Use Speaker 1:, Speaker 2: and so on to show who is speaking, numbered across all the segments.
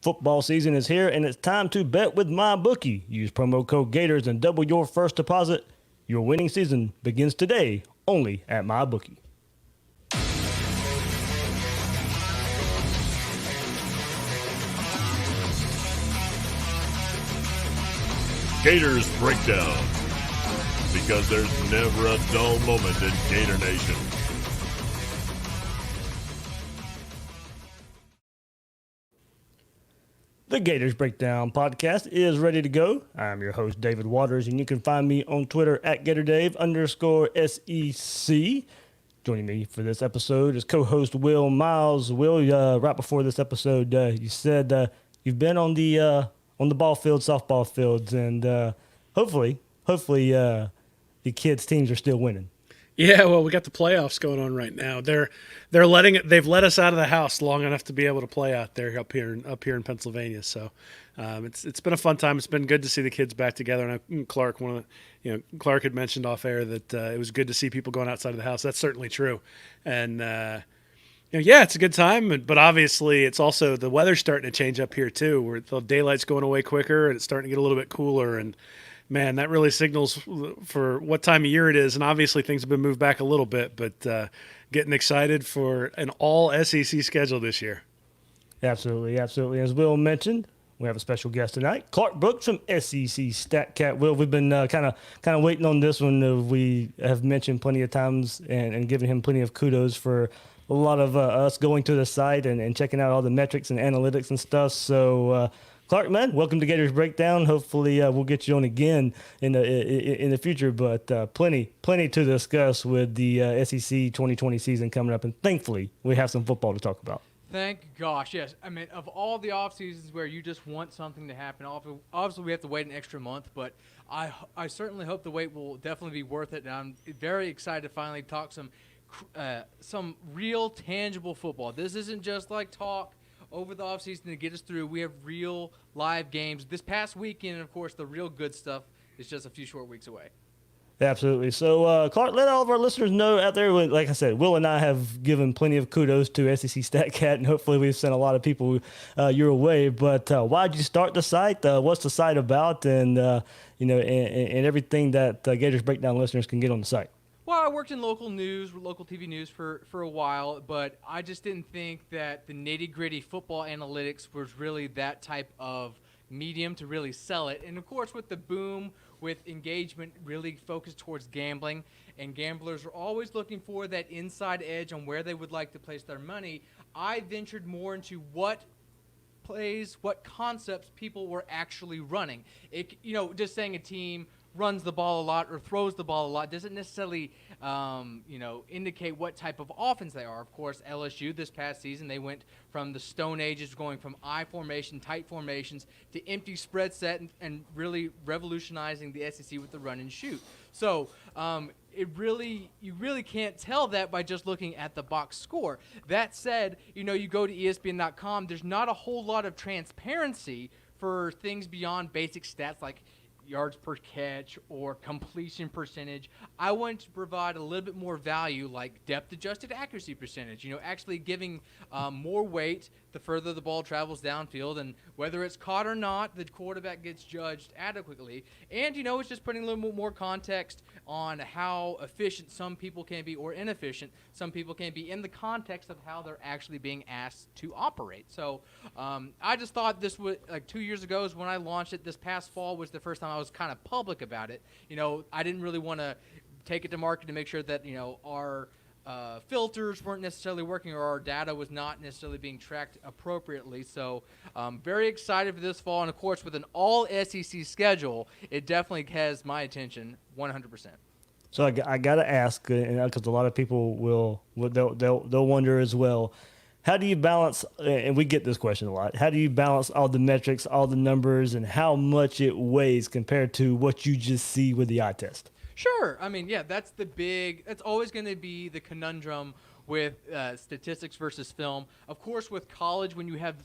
Speaker 1: Football season is here, and it's time to bet with MyBookie. Use promo code Gators and double your first deposit. Your winning season begins today, only at MyBookie.
Speaker 2: Gators Breakdown, because there's never a dull moment in Gator Nation.
Speaker 1: The Gators Breakdown podcast is ready to go. I'm your host, David Waters, and you can find me on Twitter at GatorDave_SEC. Joining me for this episode is co-host Will Miles. Will, right before this episode, you said you've been on the ball field, softball fields, and hopefully, the kids' teams are still winning.
Speaker 3: Yeah, well, we got the playoffs going on right now. They've let us out of the house long enough to be able to play out there up here in Pennsylvania. So it's been a fun time. It's been good to see the kids back together. And Clark, Clark had mentioned off air that it was good to see people going outside of the house. That's certainly true. And yeah, it's a good time. But obviously, it's also the weather's starting to change up here too, where the daylight's going away quicker and it's starting to get a little bit cooler. And man, that really signals for what time of year it is. And obviously things have been moved back a little bit, but getting excited for an all SEC schedule this year.
Speaker 1: Absolutely. As Will mentioned, we have a special guest tonight, Clark Brooks from SEC StatCat. Will, we've been kind of waiting on this one. We have mentioned plenty of times and given him plenty of kudos for a lot of us going to the site and checking out all the metrics and analytics and stuff. So, Clark, man, welcome to Gators Breakdown. Hopefully, we'll get you on again in the future. But plenty to discuss with the SEC 2020 season coming up, and thankfully, we have some football to talk about.
Speaker 4: Thank gosh, yes. I mean, of all the off seasons where you just want something to happen, obviously we have to wait an extra month, but I certainly hope the wait will definitely be worth it. And I'm very excited to finally talk some real tangible football. This isn't just like talk over the offseason to get us through. We have real live games. This past weekend, and of course, the real good stuff is just a few short weeks away.
Speaker 1: Absolutely. So, Clark, let all of our listeners know out there, like I said, Will and I have given plenty of kudos to SEC StatCat, and hopefully we've sent a lot of people your way. But why'd you start the site? What's the site about? And, and everything that Gators Breakdown listeners can get on the site.
Speaker 4: Well, I worked in local TV news for a while, but I just didn't think that the nitty-gritty football analytics was really that type of medium to really sell it. And, of course, with the boom, with engagement really focused towards gambling, and gamblers are always looking for that inside edge on where they would like to place their money, I ventured more into what plays, what concepts people were actually running. Just saying a team runs the ball a lot or throws the ball a lot doesn't necessarily, indicate what type of offense they are. Of course, LSU this past season, they went from the Stone Ages, going from I formation, tight formations, to empty spread set and really revolutionizing the SEC with the run and shoot. So you really can't tell that by just looking at the box score. That said, you go to ESPN.com, there's not a whole lot of transparency for things beyond basic stats like yards per catch or completion percentage. I want to provide a little bit more value, like depth adjusted accuracy percentage, actually giving more weight the further the ball travels downfield, and whether it's caught or not, the quarterback gets judged adequately. And it's just putting a little bit more context on how efficient some people can be or inefficient some people can be in the context of how they're actually being asked to operate. So I just thought this was, like 2 years ago is when I launched it. This past fall was the first time I was kind of public about it. I didn't really want to take it to market to make sure that, our filters weren't necessarily working or our data was not necessarily being tracked appropriately. So very excited for this fall. And, of course, with an all-SEC schedule, it definitely has my attention 100%.
Speaker 1: So I got to ask, because a lot of people they'll wonder as well, how do you balance, and we get this question a lot, how do you balance all the metrics, all the numbers, and how much it weighs compared to what you just see with the eye test?
Speaker 4: Sure. I mean, yeah, that's always going to be the conundrum with statistics versus film. Of course, with college, when you have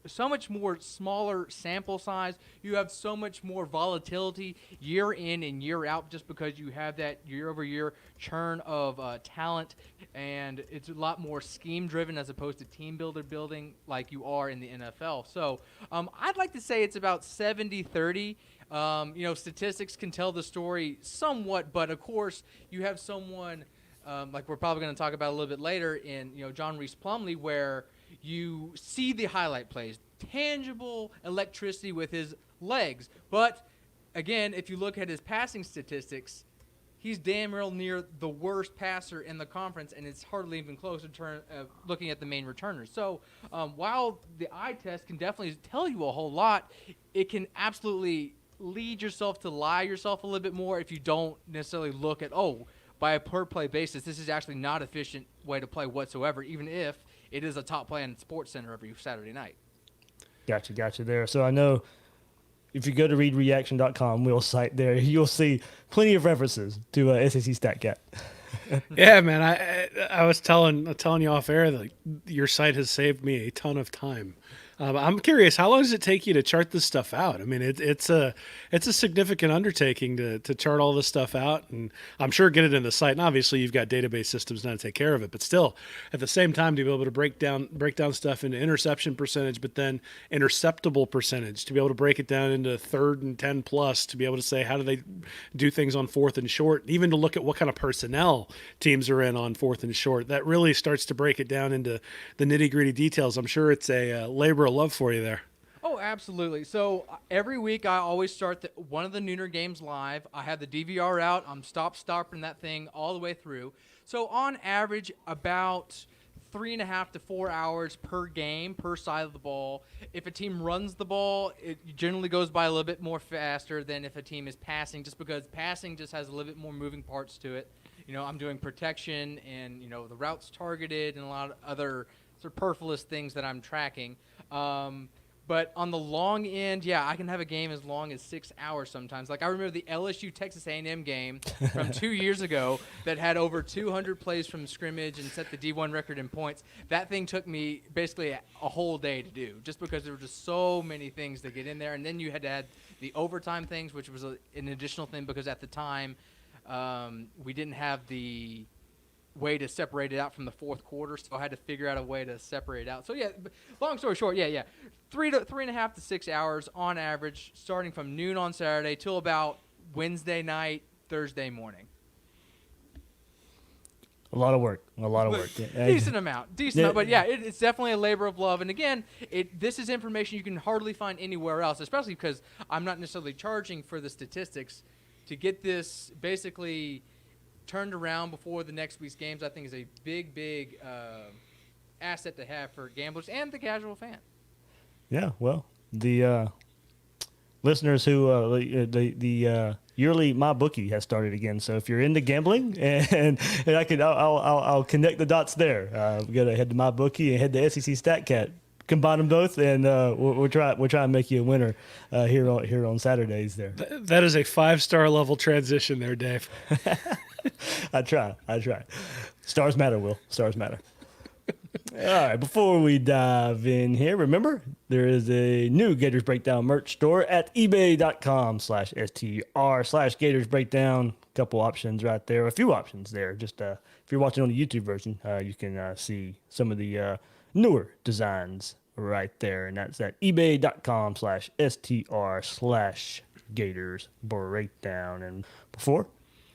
Speaker 4: so much more smaller sample size. You have so much more volatility year in and year out just because you have that year-over-year churn of talent, and it's a lot more scheme-driven as opposed to team builder building like you are in the NFL. So I'd like to say it's about 70-30. Statistics can tell the story somewhat, but of course you have someone like we're probably going to talk about a little bit later in John Reese Plumlee, where you see the highlight plays, tangible electricity with his legs. But again, if you look at his passing statistics, he's damn real near the worst passer in the conference, and it's hardly even close in looking at the main returners. So while the eye test can definitely tell you a whole lot, it can absolutely lead yourself to lie yourself a little bit more if you don't necessarily look at, by a per-play basis, this is actually not an efficient way to play whatsoever, even if it is a top play on SportsCenter every Saturday night.
Speaker 1: Gotcha there. So I know if you go to readreaction.com, we'll cite there, you'll see plenty of references to SEC StatCat.
Speaker 3: Yeah, man. I was telling you off air that your site has saved me a ton of time. I'm curious, how long does it take you to chart this stuff out? I mean, it's a significant undertaking to chart all this stuff out, and I'm sure get it in the site. And obviously, you've got database systems now to take care of it, but still, at the same time, to be able to break down stuff into interception percentage, but then interceptable percentage, to be able to break it down into 3rd and 10 plus, to be able to say how do they do things on 4th and short, even to look at what kind of personnel teams are in on 4th and short. That really starts to break it down into the nitty gritty details. I'm sure it's a labor of love for you there.
Speaker 4: Oh, absolutely. So every week I always start one of the nooner games live. I have the DVR out. I'm stopping that thing all the way through. So on average, about 3.5 to 4 hours per game, per side of the ball. If a team runs the ball, it generally goes by a little bit more faster than if a team is passing, just because passing just has a little bit more moving parts to it. I'm doing protection and, the routes targeted and a lot of other superfluous things that I'm tracking. But on the long end, I can have a game as long as 6 hours sometimes. Like I remember the LSU Texas A&M game from 2 years ago that had over 200 plays from scrimmage and set the D1 record in points. That thing took me basically a whole day to do, just because there were just so many things to get in there. And then you had to add the overtime things, which was an additional thing because at the time we didn't have the way to separate it out from the fourth quarter, so I had to figure out a way to separate it out. So long story short, 3.5 to 6 hours on average, starting from noon on Saturday till about Wednesday night, Thursday morning.
Speaker 1: A lot of work.
Speaker 4: Decent amount. But it's definitely a labor of love. And again, this is information you can hardly find anywhere else, especially because I'm not necessarily charging for the statistics. To get this basically turned around before the next week's games, I think is a big asset to have for gamblers and the casual fan. Yeah,
Speaker 1: well, the listeners who the yearly MyBookie has started again. So if you're into gambling, and I'll connect the dots there. We got to head to MyBookie and head to SEC StatCat. Combine them both, and we'll try and make you a winner here on Saturdays. There.
Speaker 3: That is a 5-star level transition there, Dave.
Speaker 1: I try. Stars matter, Will. Stars matter. All right, before we dive in here, remember, there is a new Gators Breakdown merch store at ebay.com/str/Gators Breakdown. A couple options right there, a few options there. Just if you're watching on the YouTube version, you can see some of the newer designs right there, and that's at ebay.com/str/Gators Breakdown. And before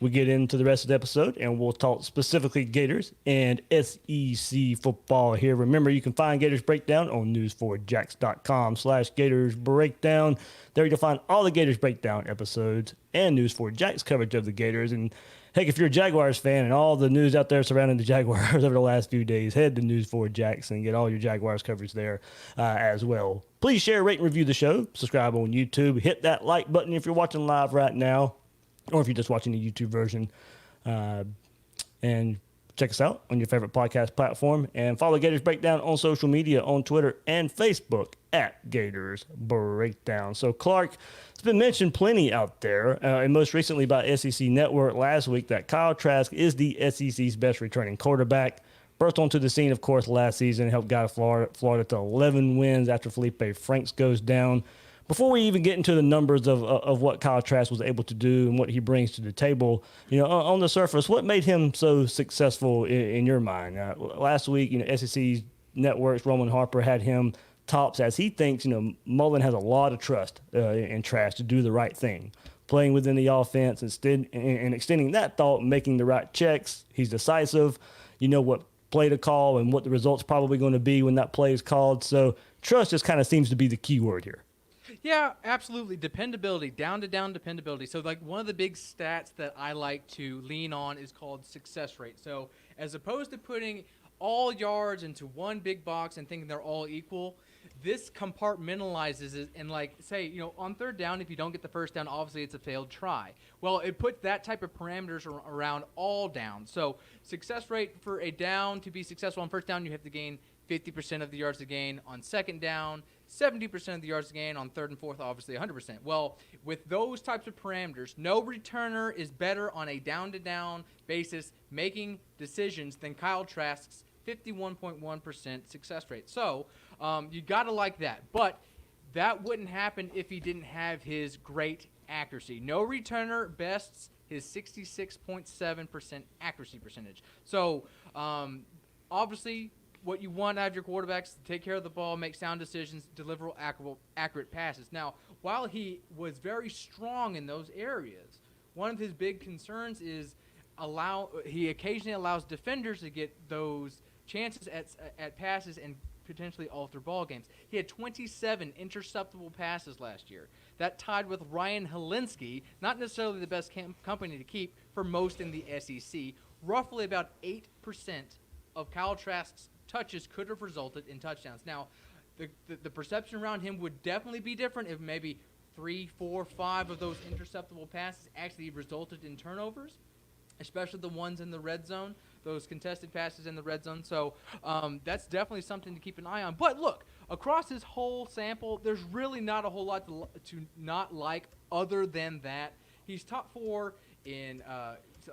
Speaker 1: we get into the rest of the episode, and we'll talk specifically Gators and SEC football here. Remember, you can find Gators Breakdown on news4jax.com/Gators Breakdown. There you'll find all the Gators Breakdown episodes and News4Jax coverage of the Gators. And heck, if you're a Jaguars fan and all the news out there surrounding the Jaguars over the last few days, head to News4Jax and get all your Jaguars coverage there as well. Please share, rate, and review the show. Subscribe on YouTube. Hit that like button if you're watching live right now, or if you're just watching the YouTube version. And check us out on your favorite podcast platform. And follow Gators Breakdown on social media, on Twitter and Facebook at Gators Breakdown. So, Clark, it's been mentioned plenty out there, and most recently by SEC Network last week, that Kyle Trask is the SEC's best returning quarterback. Burst onto the scene, of course, last season, helped guide Florida to 11 wins after Felipe Franks goes down. Before we even get into the numbers of what Kyle Trask was able to do and what he brings to the table, on the surface, what made him so successful in your mind? Last week, SEC Network's Roman Harper had him tops as he thinks, Mullen has a lot of trust in Trask to do the right thing, playing within the offense and extending that thought, making the right checks. He's decisive. You know what play to call and what the result's probably going to be when that play is called. So trust just kind of seems to be the key word here.
Speaker 4: Yeah, absolutely. Dependability, down-to-down dependability. So, like, one of the big stats that I like to lean on is called success rate. So, as opposed to putting all yards into one big box and thinking they're all equal, this compartmentalizes it and, like, say, on third down, if you don't get the first down, obviously it's a failed try. Well, it puts that type of parameters around all downs. So, success rate for a down to be successful on first down, you have to gain 50% of the yards to gain on second down, 70% of the yards to gain on third and fourth, obviously 100%. Well, with those types of parameters, no returner is better on a down-to-down basis making decisions than Kyle Trask's 51.1% success rate. So you got to like that. But that wouldn't happen if he didn't have his great accuracy. No returner bests his 66.7% accuracy percentage. So obviously, what you want out of your quarterbacks is to take care of the ball, make sound decisions, deliver accurate passes. Now, while he was very strong in those areas, one of his big concerns is he occasionally allows defenders to get those chances at passes and potentially alter ball games. He had 27 interceptable passes last year. That tied with Ryan Helinski, not necessarily the best company to keep for most in the SEC. Roughly about 8% of Kyle Trask's touches could have resulted in touchdowns. Now, the perception around him would definitely be different if maybe 3, 4, 5 of those interceptable passes actually resulted in turnovers, especially the ones in the red zone, those contested passes in the red zone. So that's definitely something to keep an eye on. But look, across his whole sample, there's really not a whole lot to not like other than that. He's top 4 in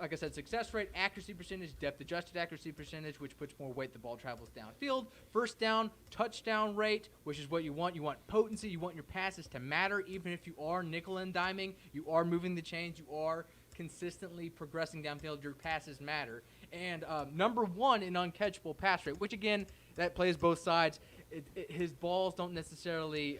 Speaker 4: like I said, success rate, accuracy percentage, depth-adjusted accuracy percentage, which puts more weight the ball travels downfield. First down, touchdown rate, which is what you want. You want potency. You want your passes to matter. Even if you are nickel and diming, you are moving the chains, you are consistently progressing downfield, your passes matter. And number 1 in uncatchable pass rate, which, again, that plays both sides. His balls don't necessarily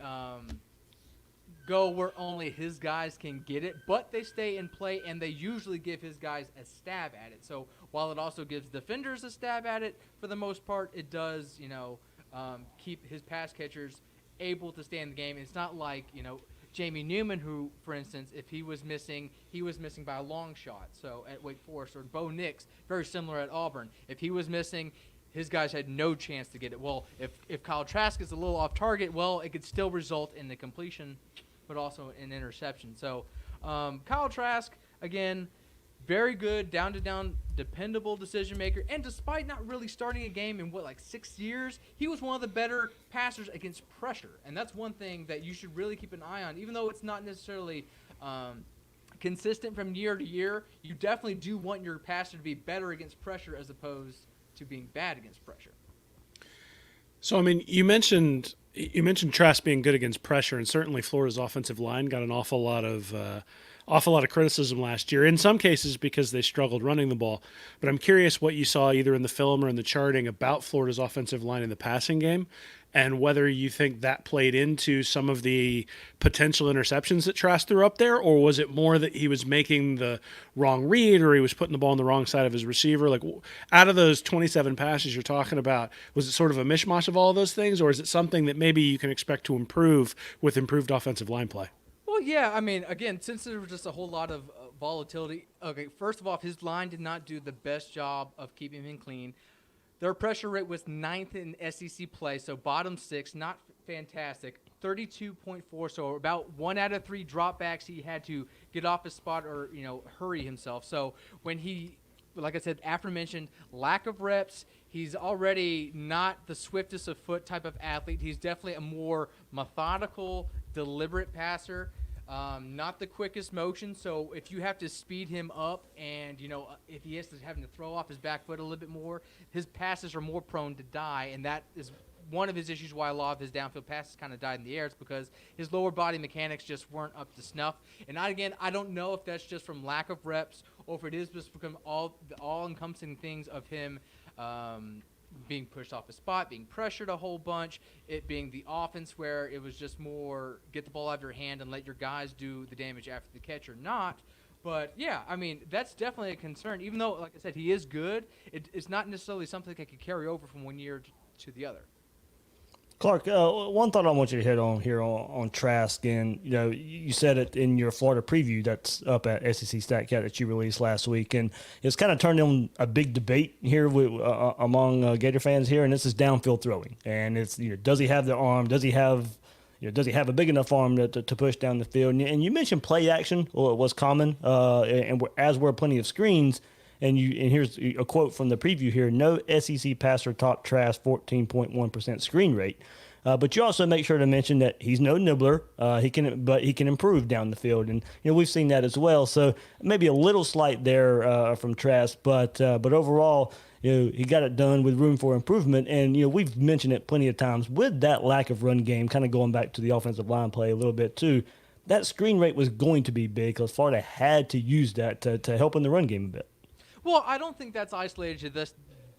Speaker 4: go where only his guys can get it, but they stay in play, and they usually give his guys a stab at it. So while it also gives defenders a stab at it, for the most part, it does, keep his pass catchers able to stay in the game. It's not like, Jamie Newman, who, for instance, if he was missing by a long shot. So at Wake Forest, or Bo Nix, very similar at Auburn. If he was missing, his guys had no chance to get it. Well, if Kyle Trask is a little off target, well, it could still result in the completion, but also an interception. So Kyle Trask, again, very good, down-to-down, dependable decision maker. And despite not really starting a game in, 6 years, he was one of the better passers against pressure. And that's one thing that you should really keep an eye on. Even though it's not necessarily consistent from year to year, you definitely do want your passer to be better against pressure as opposed to being bad against pressure.
Speaker 3: So, I mean, you mentioned Trask being good against pressure, and certainly Florida's offensive line got an awful lot of criticism last year, in some cases because they struggled running the ball. But I'm curious what you saw either in the film or in the charting about Florida's offensive line in the passing game, and whether you think that played into some of the potential interceptions that Trask threw up there, or was it more that he was making the wrong read, or he was putting the ball on the wrong side of his receiver? Like, out of those 27 passes you're talking about, was it sort of a mishmash of all of those things, or is it something that maybe you can expect to improve with improved offensive line play?
Speaker 4: Well, yeah, I mean, again, since there was just a whole lot of volatility, okay, first of all, his line did not do the best job of keeping him clean. Their pressure rate was 9th in SEC play, so bottom 6, not fantastic. 32.4, so about 1 out of 3 dropbacks he had to get off his spot or, hurry himself. So when he, like I said, aforementioned, lack of reps, he's already not the swiftest of foot type of athlete. He's definitely a more methodical, deliberate passer. Not the quickest motion, so if you have to speed him up and, if he is having to throw off his back foot a little bit more, his passes are more prone to die, and that is one of his issues why a lot of his downfield passes kind of died in the air. It's because his lower body mechanics just weren't up to snuff. And I don't know if that's just from lack of reps or if it is just become the all-encompassing things of him being pushed off a spot, being pressured a whole bunch, it being the offense where it was just more get the ball out of your hand and let your guys do the damage after the catch or not. But, yeah, I mean, that's definitely a concern. Even though, like I said, he is good, it's not necessarily something that could carry over from one year to the other.
Speaker 1: Clark, one thought I want you to hit on here on Trask, and you said it in your Florida preview that's up at SEC StatCat that you released last week, and it's kind of turned on a big debate here among Gator fans here, and this is downfield throwing, and it's does he have the arm? Does he have a big enough arm to push down the field? And you mentioned play action, well, it was common, and as were plenty of screens. And here's a quote from the preview here: "No SEC passer topped Trask 14.1% screen rate." But you also make sure to mention that he's no nibbler. He can improve down the field, and we've seen that as well. So maybe a little slight there from Trask, but overall, he got it done with room for improvement. And we've mentioned it plenty of times with that lack of run game. Kind of going back to the offensive line play a little bit too. That screen rate was going to be big because Florida had to use that to help in the run game a bit.
Speaker 4: Well, I don't think that's isolated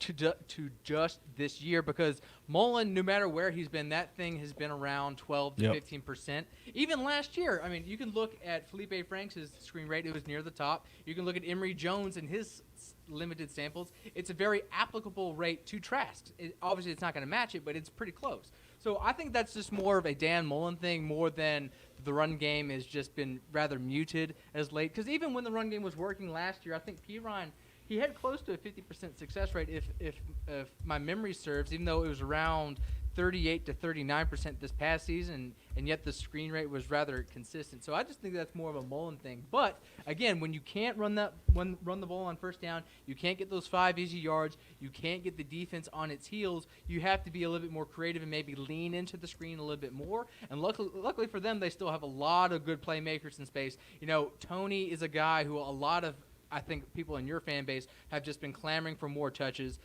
Speaker 4: to just this year because Mullen, no matter where he's been, that thing has been around 12 to 15%. Even last year, I mean, you can look at Felipe Franks' screen rate; it was near the top. You can look at Emory Jones and his limited samples. It's a very applicable rate to Trask. Obviously, it's not going to match it, but it's pretty close. So I think that's just more of a Dan Mullen thing more than the run game has just been rather muted as late. Because even when the run game was working last year, I think Pirine, he had close to a 50% success rate if my memory serves, even though it was around 38 to 39% this past season, and yet the screen rate was rather consistent. So I just think that's more of a Mullen thing. But again, when you can't run the ball on first down, you can't get those 5 easy yards, you can't get the defense on its heels, you have to be a little bit more creative and maybe lean into the screen a little bit more. And luckily for them, they still have a lot of good playmakers in space. Tony is a guy who a lot of I think people in your fan base have just been clamoring for more touches.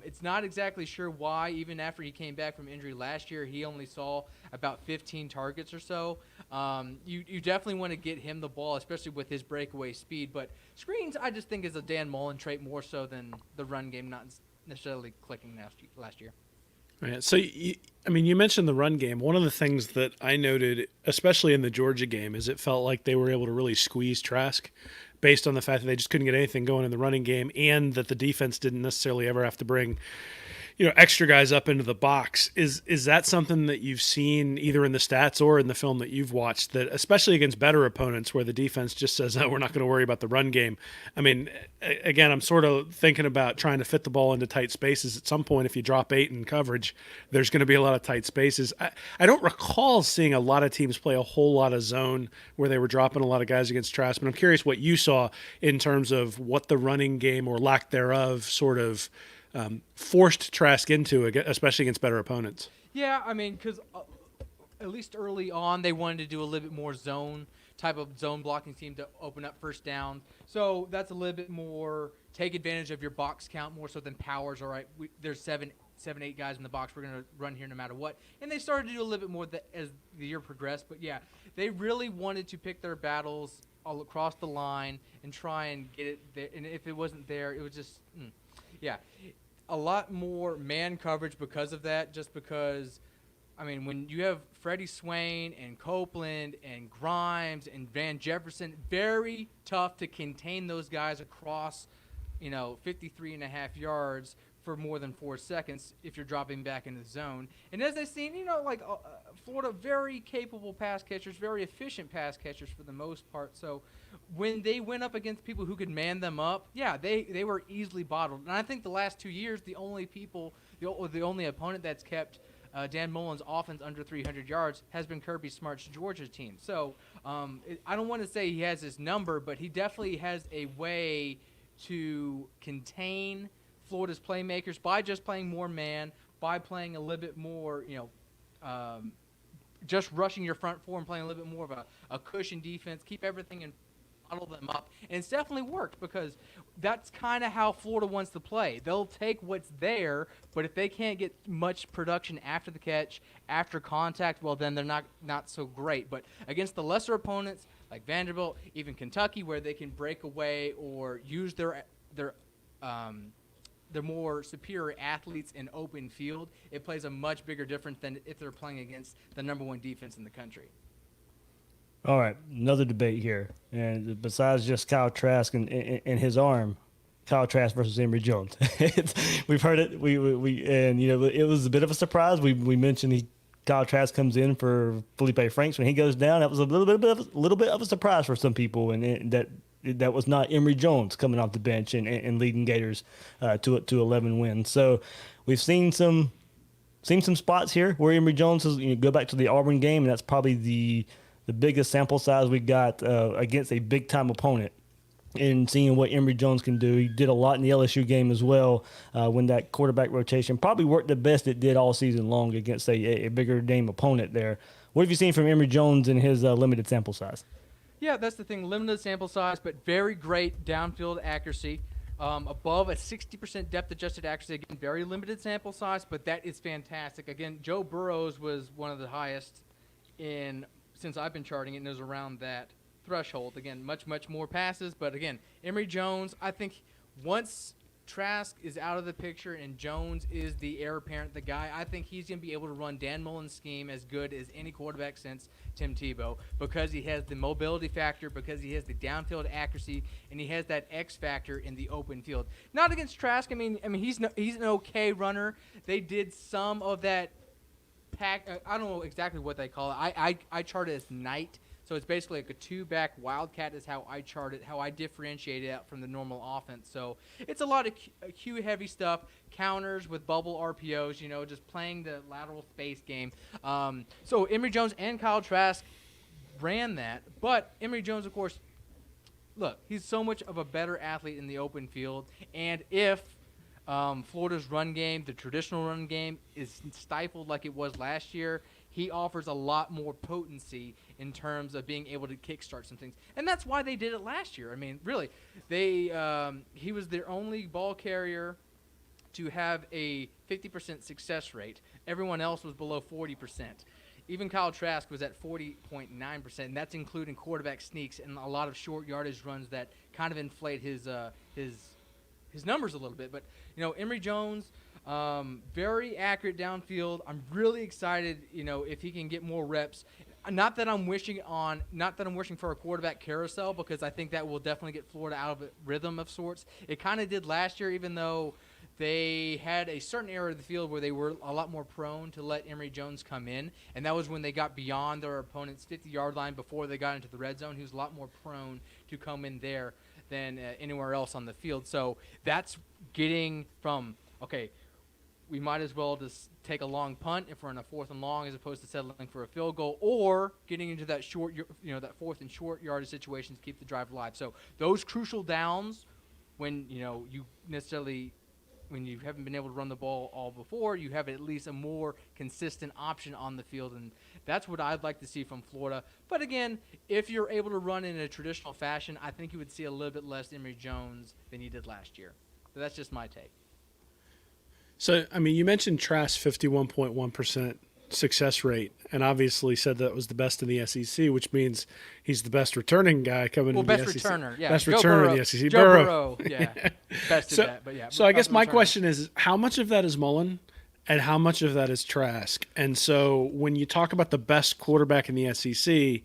Speaker 4: It's not exactly sure why. Even after he came back from injury last year, he only saw about 15 targets or so. You definitely want to get him the ball, especially with his breakaway speed. But screens, I just think is a Dan Mullen trait more so than the run game not necessarily clicking last year.
Speaker 3: Right. So, you mentioned the run game. One of the things that I noted, especially in the Georgia game, is it felt like they were able to really squeeze Trask based on the fact that they just couldn't get anything going in the running game and that the defense didn't necessarily ever have to bring extra guys up into the box. Is that something that you've seen either in the stats or in the film that you've watched, that especially against better opponents where the defense just says, oh, we're not going to worry about the run game? I mean, again, I'm sort of thinking about trying to fit the ball into tight spaces. At some point, if you drop 8 in coverage, there's going to be a lot of tight spaces. I don't recall seeing a lot of teams play a whole lot of zone where they were dropping a lot of guys against Trask, but I'm curious what you saw in terms of what the running game or lack thereof sort of forced Trask into, especially against better opponents.
Speaker 4: Yeah, I mean, because at least early on, they wanted to do a little bit more zone blocking team to open up first down. So that's a little bit more take advantage of your box count more so than powers. All right, there's 7, 8 guys in the box. We're going to run here no matter what. And they started to do a little bit more as the year progressed. But, yeah, they really wanted to pick their battles all across the line and try and get it there. And if it wasn't there, it was just, yeah. A lot more man coverage because of that, just because, I mean, when you have Freddie Swain and Copeland and Grimes and Van Jefferson, very tough to contain those guys across, 53 and a half yards for more than 4 seconds if you're dropping back into the zone. And as they've seen, Florida, very capable pass catchers, very efficient pass catchers for the most part. So when they went up against people who could man them up, yeah, they were easily bottled. And I think the last 2 years, the only opponent that's kept Dan Mullen's offense under 300 yards has been Kirby Smart's Georgia team. So I don't want to say he has his number, but he definitely has a way to contain Florida's playmakers by just playing more man, by playing a little bit more, just rushing your front four and playing a little bit more of a cushion defense, keep everything and bottle them up. And it's definitely worked because that's kind of how Florida wants to play. They'll take what's there, but if they can't get much production after the catch, after contact, well, then they're not so great. But against the lesser opponents like Vanderbilt, even Kentucky, where they can break away or use their more superior athletes in open field, it plays a much bigger difference than if they're playing against the number one defense in the country.
Speaker 1: All right, another debate here, and besides just Kyle Trask and his arm, Kyle Trask versus Emory Jones. We've heard it. We and it was a bit of a surprise. We mentioned Kyle Trask comes in for Felipe Franks when he goes down. That was a little bit of a surprise for some people, and that was not Emory Jones coming off the bench and leading Gators to 11 wins. So we've seen some spots here where Emory Jones is. Go back to the Auburn game, and that's probably the biggest sample size we got against a big-time opponent and seeing what Emory Jones can do. He did a lot in the LSU game as well when that quarterback rotation probably worked the best it did all season long against a bigger name opponent there. What have you seen from Emory Jones in his limited sample size?
Speaker 4: Yeah, that's the thing. Limited sample size, but very great downfield accuracy. Above a 60% depth-adjusted accuracy. Again, very limited sample size, but that is fantastic. Again, Joe Burrow's was one of the highest since I've been charting it, and it was around that threshold. Again, much more passes, but again, Emory Jones, I think once Trask is out of the picture and Jones is the heir apparent, the guy, I think he's going to be able to run Dan Mullen's scheme as good as any quarterback since Tim Tebow because he has the mobility factor, because he has the downfield accuracy, and he has that X factor in the open field. Not against Trask. I mean he's an okay runner. They did some of that pack. I don't know exactly what they call it. I chart it as night. So it's basically like a two-back wildcat is how I chart it, how I differentiate it out from the normal offense. So it's a lot of Q-heavy stuff, counters with bubble RPOs, just playing the lateral space game. So Emory Jones and Kyle Trask ran that. But Emory Jones, of course, look, he's so much of a better athlete in the open field. And if Florida's run game, the traditional run game, is stifled like it was last year, he offers a lot more potency in terms of being able to kickstart some things. And that's why they did it last year. I mean, really, he was their only ball carrier to have a 50% success rate. Everyone else was below 40%. Even Kyle Trask was at 40.9%, and that's including quarterback sneaks and a lot of short yardage runs that kind of inflate his numbers a little bit. But, Emory Jones, very accurate downfield. I'm really excited, if he can get more reps. Not that I'm wishing for a quarterback carousel, because I think that will definitely get Florida out of a rhythm of sorts. It kind of did last year, even though they had a certain area of the field where they were a lot more prone to let Emory Jones come in, and that was when they got beyond their opponent's 50-yard line before they got into the red zone. He was a lot more prone to come in there than anywhere else on the field. So that's getting from, okay, we might as well just take a long punt if we're in a 4th and long as opposed to settling for a field goal, or getting into that that 4th and short yardage situation to keep the drive alive. So those crucial downs, when when you haven't been able to run the ball all before, you have at least a more consistent option on the field, and that's what I'd like to see from Florida. But again, if you're able to run in a traditional fashion, I think you would see a little bit less Emory Jones than you did last year. But that's just my take.
Speaker 3: So, I mean, you mentioned Trask 51.1% success rate, and obviously said that was the best in the SEC, which means he's the best returning guy coming into the SEC.
Speaker 4: Best returner, yeah.
Speaker 3: Best returner in the SEC.
Speaker 4: Joe Burrow, yeah. Bested that, but yeah.
Speaker 3: So I guess my question is, how much of that is Mullen and how much of that is Trask? And so when you talk about the best quarterback in the SEC,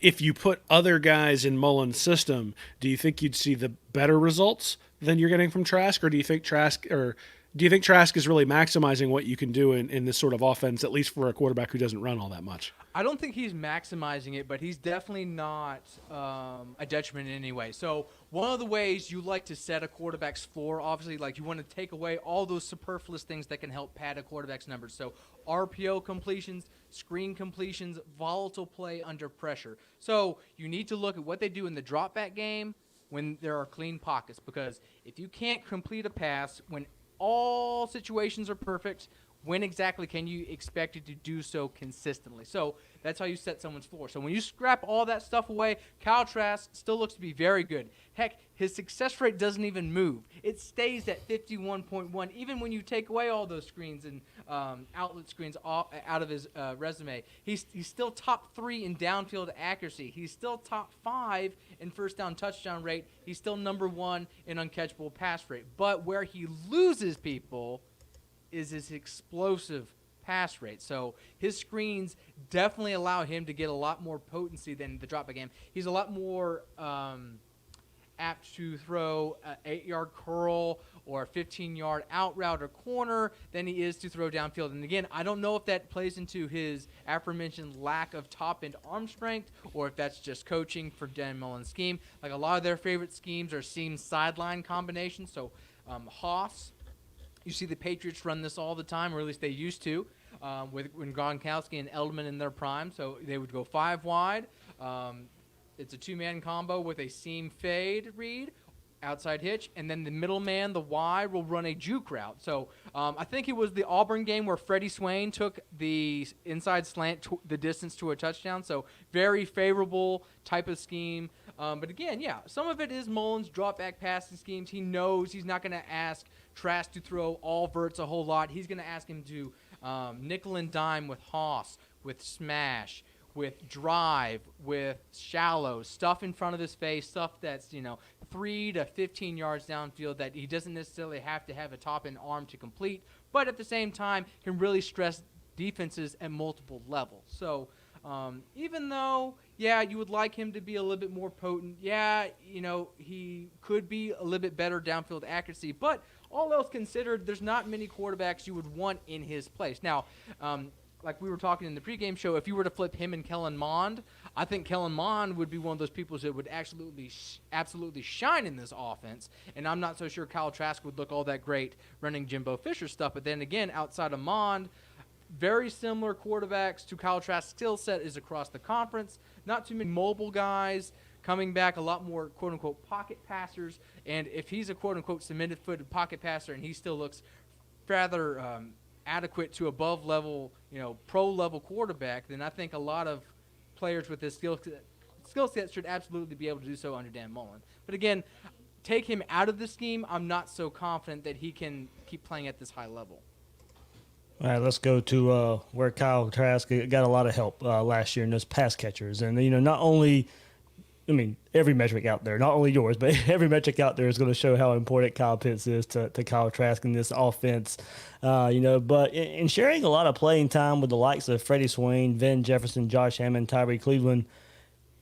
Speaker 3: if you put other guys in Mullen's system, do you think you'd see the better results than you're getting from Trask, or do you think Trask is really maximizing what you can do in this sort of offense, at least for a quarterback who doesn't run all that much?
Speaker 4: I don't think he's maximizing it, but he's definitely not a detriment in any way. So one of the ways you like to set a quarterback's floor, obviously, like you want to take away all those superfluous things that can help pad a quarterback's numbers. So RPO completions, screen completions, volatile play under pressure. So you need to look at what they do in the drop back game when there are clean pockets, because if you can't complete a pass when all situations are perfect, when exactly can you expect it to do so consistently? So that's how you set someone's floor. So when you scrap all that stuff away, Kyle Trask still looks to be very good. Heck, his success rate doesn't even move. It stays at 51.1, even when you take away all those screens and outlet screens out of his resume. He's still top 3 in downfield accuracy. He's still top 5 in first down touchdown rate. He's still number 1 in uncatchable pass rate. But where he loses people is his explosive pass rate. So his screens definitely allow him to get a lot more potency than the dropback game. He's a lot more apt to throw an 8-yard curl or a 15-yard out route or corner than he is to throw downfield. And again, I don't know if that plays into his aforementioned lack of top-end arm strength or if that's just coaching for Dan Mullen's scheme. Like a lot of their favorite schemes are seam sideline combinations. So Haas, you see the Patriots run this all the time, or at least they used to, when Gronkowski and Edelman in their prime. So they would go 5 wide. It's a 2-man combo with a seam fade read, outside hitch, and then the middleman, the Y, will run a juke route. So I think it was the Auburn game where Freddie Swain took the inside slant the distance to a touchdown. So very favorable type of scheme. But again, yeah, some of it is Mullen's drop back passing schemes. He knows he's not going to ask Trask to throw all verts a whole lot. He's going to ask him to nickel and dime with Haas, with smash, with drive, with shallow, stuff in front of his face, stuff that's, 3 to 15 yards downfield that he doesn't necessarily have to have a top-end arm to complete, but at the same time can really stress defenses at multiple levels. So even though, you would like him to be a little bit more potent, he could be a little bit better downfield accuracy, but all else considered, there's not many quarterbacks you would want in his place. Now, like we were talking in the pregame show, if you were to flip him and Kellen Mond, I think Kellen Mond would be one of those people that would absolutely shine in this offense. And I'm not so sure Kyle Trask would look all that great running Jimbo Fisher stuff. But then again, outside of Mond, very similar quarterbacks to Kyle Trask's skill set is across the conference. Not too many mobile guys coming back, a lot more quote-unquote pocket passers. And if he's a quote-unquote cemented-footed pocket passer and he still looks rather adequate to above level, pro level quarterback, then I think a lot of players with this skill set should absolutely be able to do so under Dan Mullen. But again, take him out of the scheme, I'm not so confident that he can keep playing at this high level.
Speaker 1: All right, let's go to where Kyle Trask got a lot of help last year in those pass catchers. And, not only – every metric out there, not only yours, but every metric out there is going to show how important Kyle Pitts is to Kyle Trask in this offense. But in sharing a lot of playing time with the likes of Freddie Swain, Van Jefferson, Josh Hammond, Tyree Cleveland,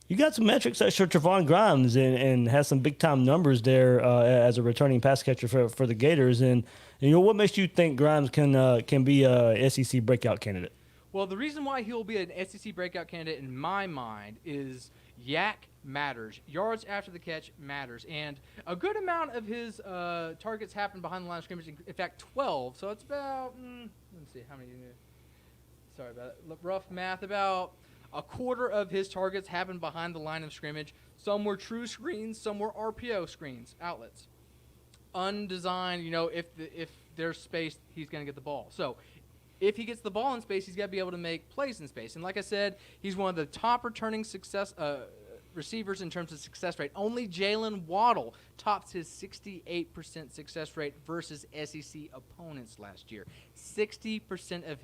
Speaker 1: you got some metrics that show Trevon Grimes and has some big-time numbers there as a returning pass catcher for the Gators. And what makes you think Grimes can be a SEC breakout candidate?
Speaker 4: Well, the reason why he'll be an SEC breakout candidate in my mind is yak matters. Yards after the catch matters. And a good amount of his targets happen behind the line of scrimmage. In fact, 12. So it's about, let's see, how many? Sorry about that. Rough math. About a quarter of his targets happen behind the line of scrimmage. Some were true screens. Some were RPO screens, outlets. Undesigned, if there's space, he's going to get the ball. So if he gets the ball in space, he's got to be able to make plays in space. And like I said, he's one of the top returning receivers in terms of success rate. Only Jalen Waddle tops his 68% success rate versus SEC opponents last year. 60% of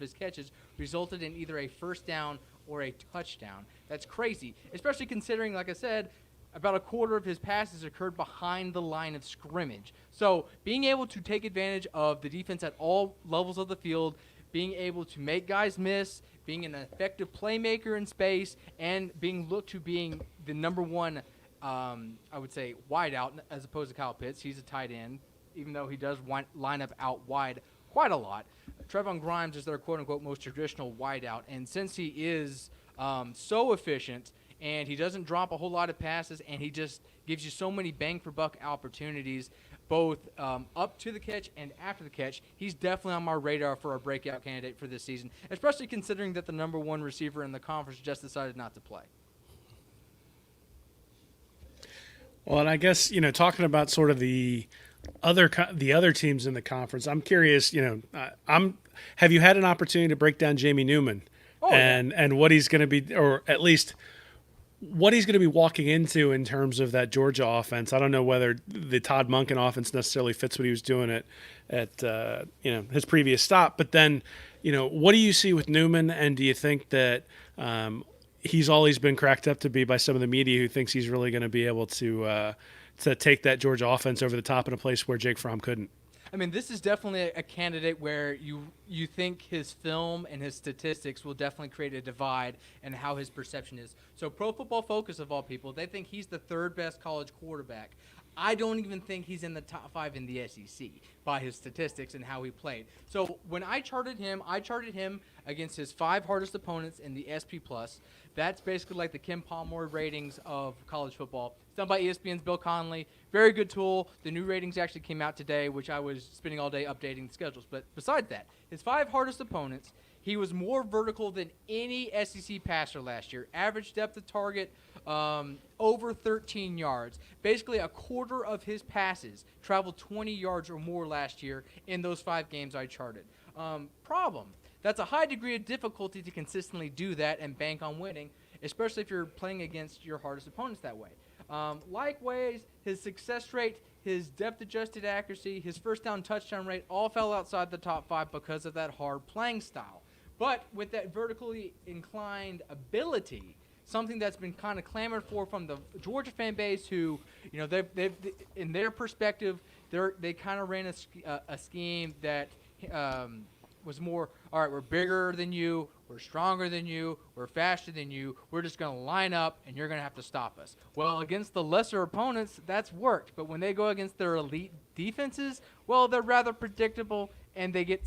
Speaker 4: his catches resulted in either a first down or a touchdown. That's crazy, especially considering, like I said, about a quarter of his passes occurred behind the line of scrimmage. So being able to take advantage of the defense at all levels of the field, being able to make guys miss, being an effective playmaker in space, and being looked to being the number one, I would say, wideout as opposed to Kyle Pitts. He's a tight end, even though he does line up out wide quite a lot. Trevon Grimes is their quote-unquote most traditional wideout, and since he is so efficient and he doesn't drop a whole lot of passes, and he just gives you so many bang-for-buck opportunities, both up to the catch and after the catch, he's definitely on my radar for a breakout candidate for this season, especially considering that the number one receiver in the conference just decided not to play.
Speaker 3: Well, and I guess, talking about sort of the the other teams in the conference. I'm curious. Have you had an opportunity to break down Jamie Newman and what he's going to be, or at least what he's going to be walking into in terms of that Georgia offense? I don't know whether the Todd Monken offense necessarily fits what he was doing at his previous stop, but then what do you see with Newman, and do you think that he's all he's been cracked up to be by some of the media who thinks he's really going to be able to take that Georgia offense over the top in a place where Jake Fromm couldn't?
Speaker 4: I mean, this is definitely a candidate where you think his film and his statistics will definitely create a divide in how his perception is. So Pro Football Focus, of all people, they think he's the third best college quarterback. I don't even think he's in the top 5 in the SEC by his statistics and how he played. So when I charted him against his 5 hardest opponents in the SP+. That's basically like the Kim Palmer ratings of college football. It's done by ESPN's Bill Connolly. Very good tool. The new ratings actually came out today, which I was spending all day updating the schedules. But besides that, his 5 hardest opponents, he was more vertical than any SEC passer last year. Average depth of target over 13 yards. Basically, a quarter of his passes traveled 20 yards or more last year in those 5 games I charted. Problem. That's a high degree of difficulty to consistently do that and bank on winning, especially if you're playing against your hardest opponents that way. Likewise, his success rate, his depth-adjusted accuracy, his first down touchdown rate all fell outside the top 5 because of that hard playing style. But with that vertically inclined ability, something that's been kind of clamored for from the Georgia fan base, who, they've in their perspective, they kind of ran a scheme that was more, all right, we're bigger than you, we're stronger than you, we're faster than you, we're just going to line up and you're going to have to stop us. Well, against the lesser opponents, that's worked. But when they go against their elite defenses, well, they're rather predictable and they get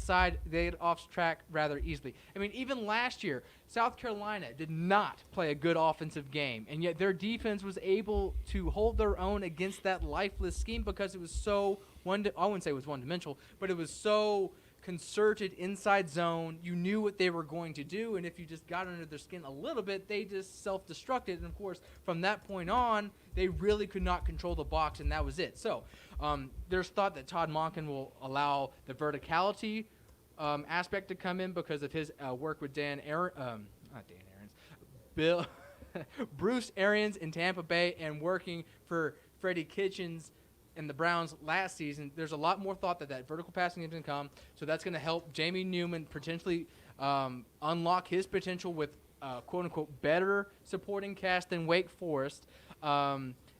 Speaker 4: off track rather easily. I mean, even last year, South Carolina did not play a good offensive game, and yet their defense was able to hold their own against that lifeless scheme because it was so I wouldn't say it was one-dimensional, but it was so concerted inside zone. You knew what they were going to do, and if you just got under their skin a little bit, they just self-destructed. And of course, from that point on, they really could not control the box, and that was it. So there's thought that Todd Monken will allow the verticality aspect to come in because of his work with Bruce Arians in Tampa Bay and working for Freddie Kitchens and the Browns last season. There's a lot more thought that vertical passing is going to come, so that's going to help Jamie Newman potentially unlock his potential with quote-unquote better supporting cast than Wake Forest.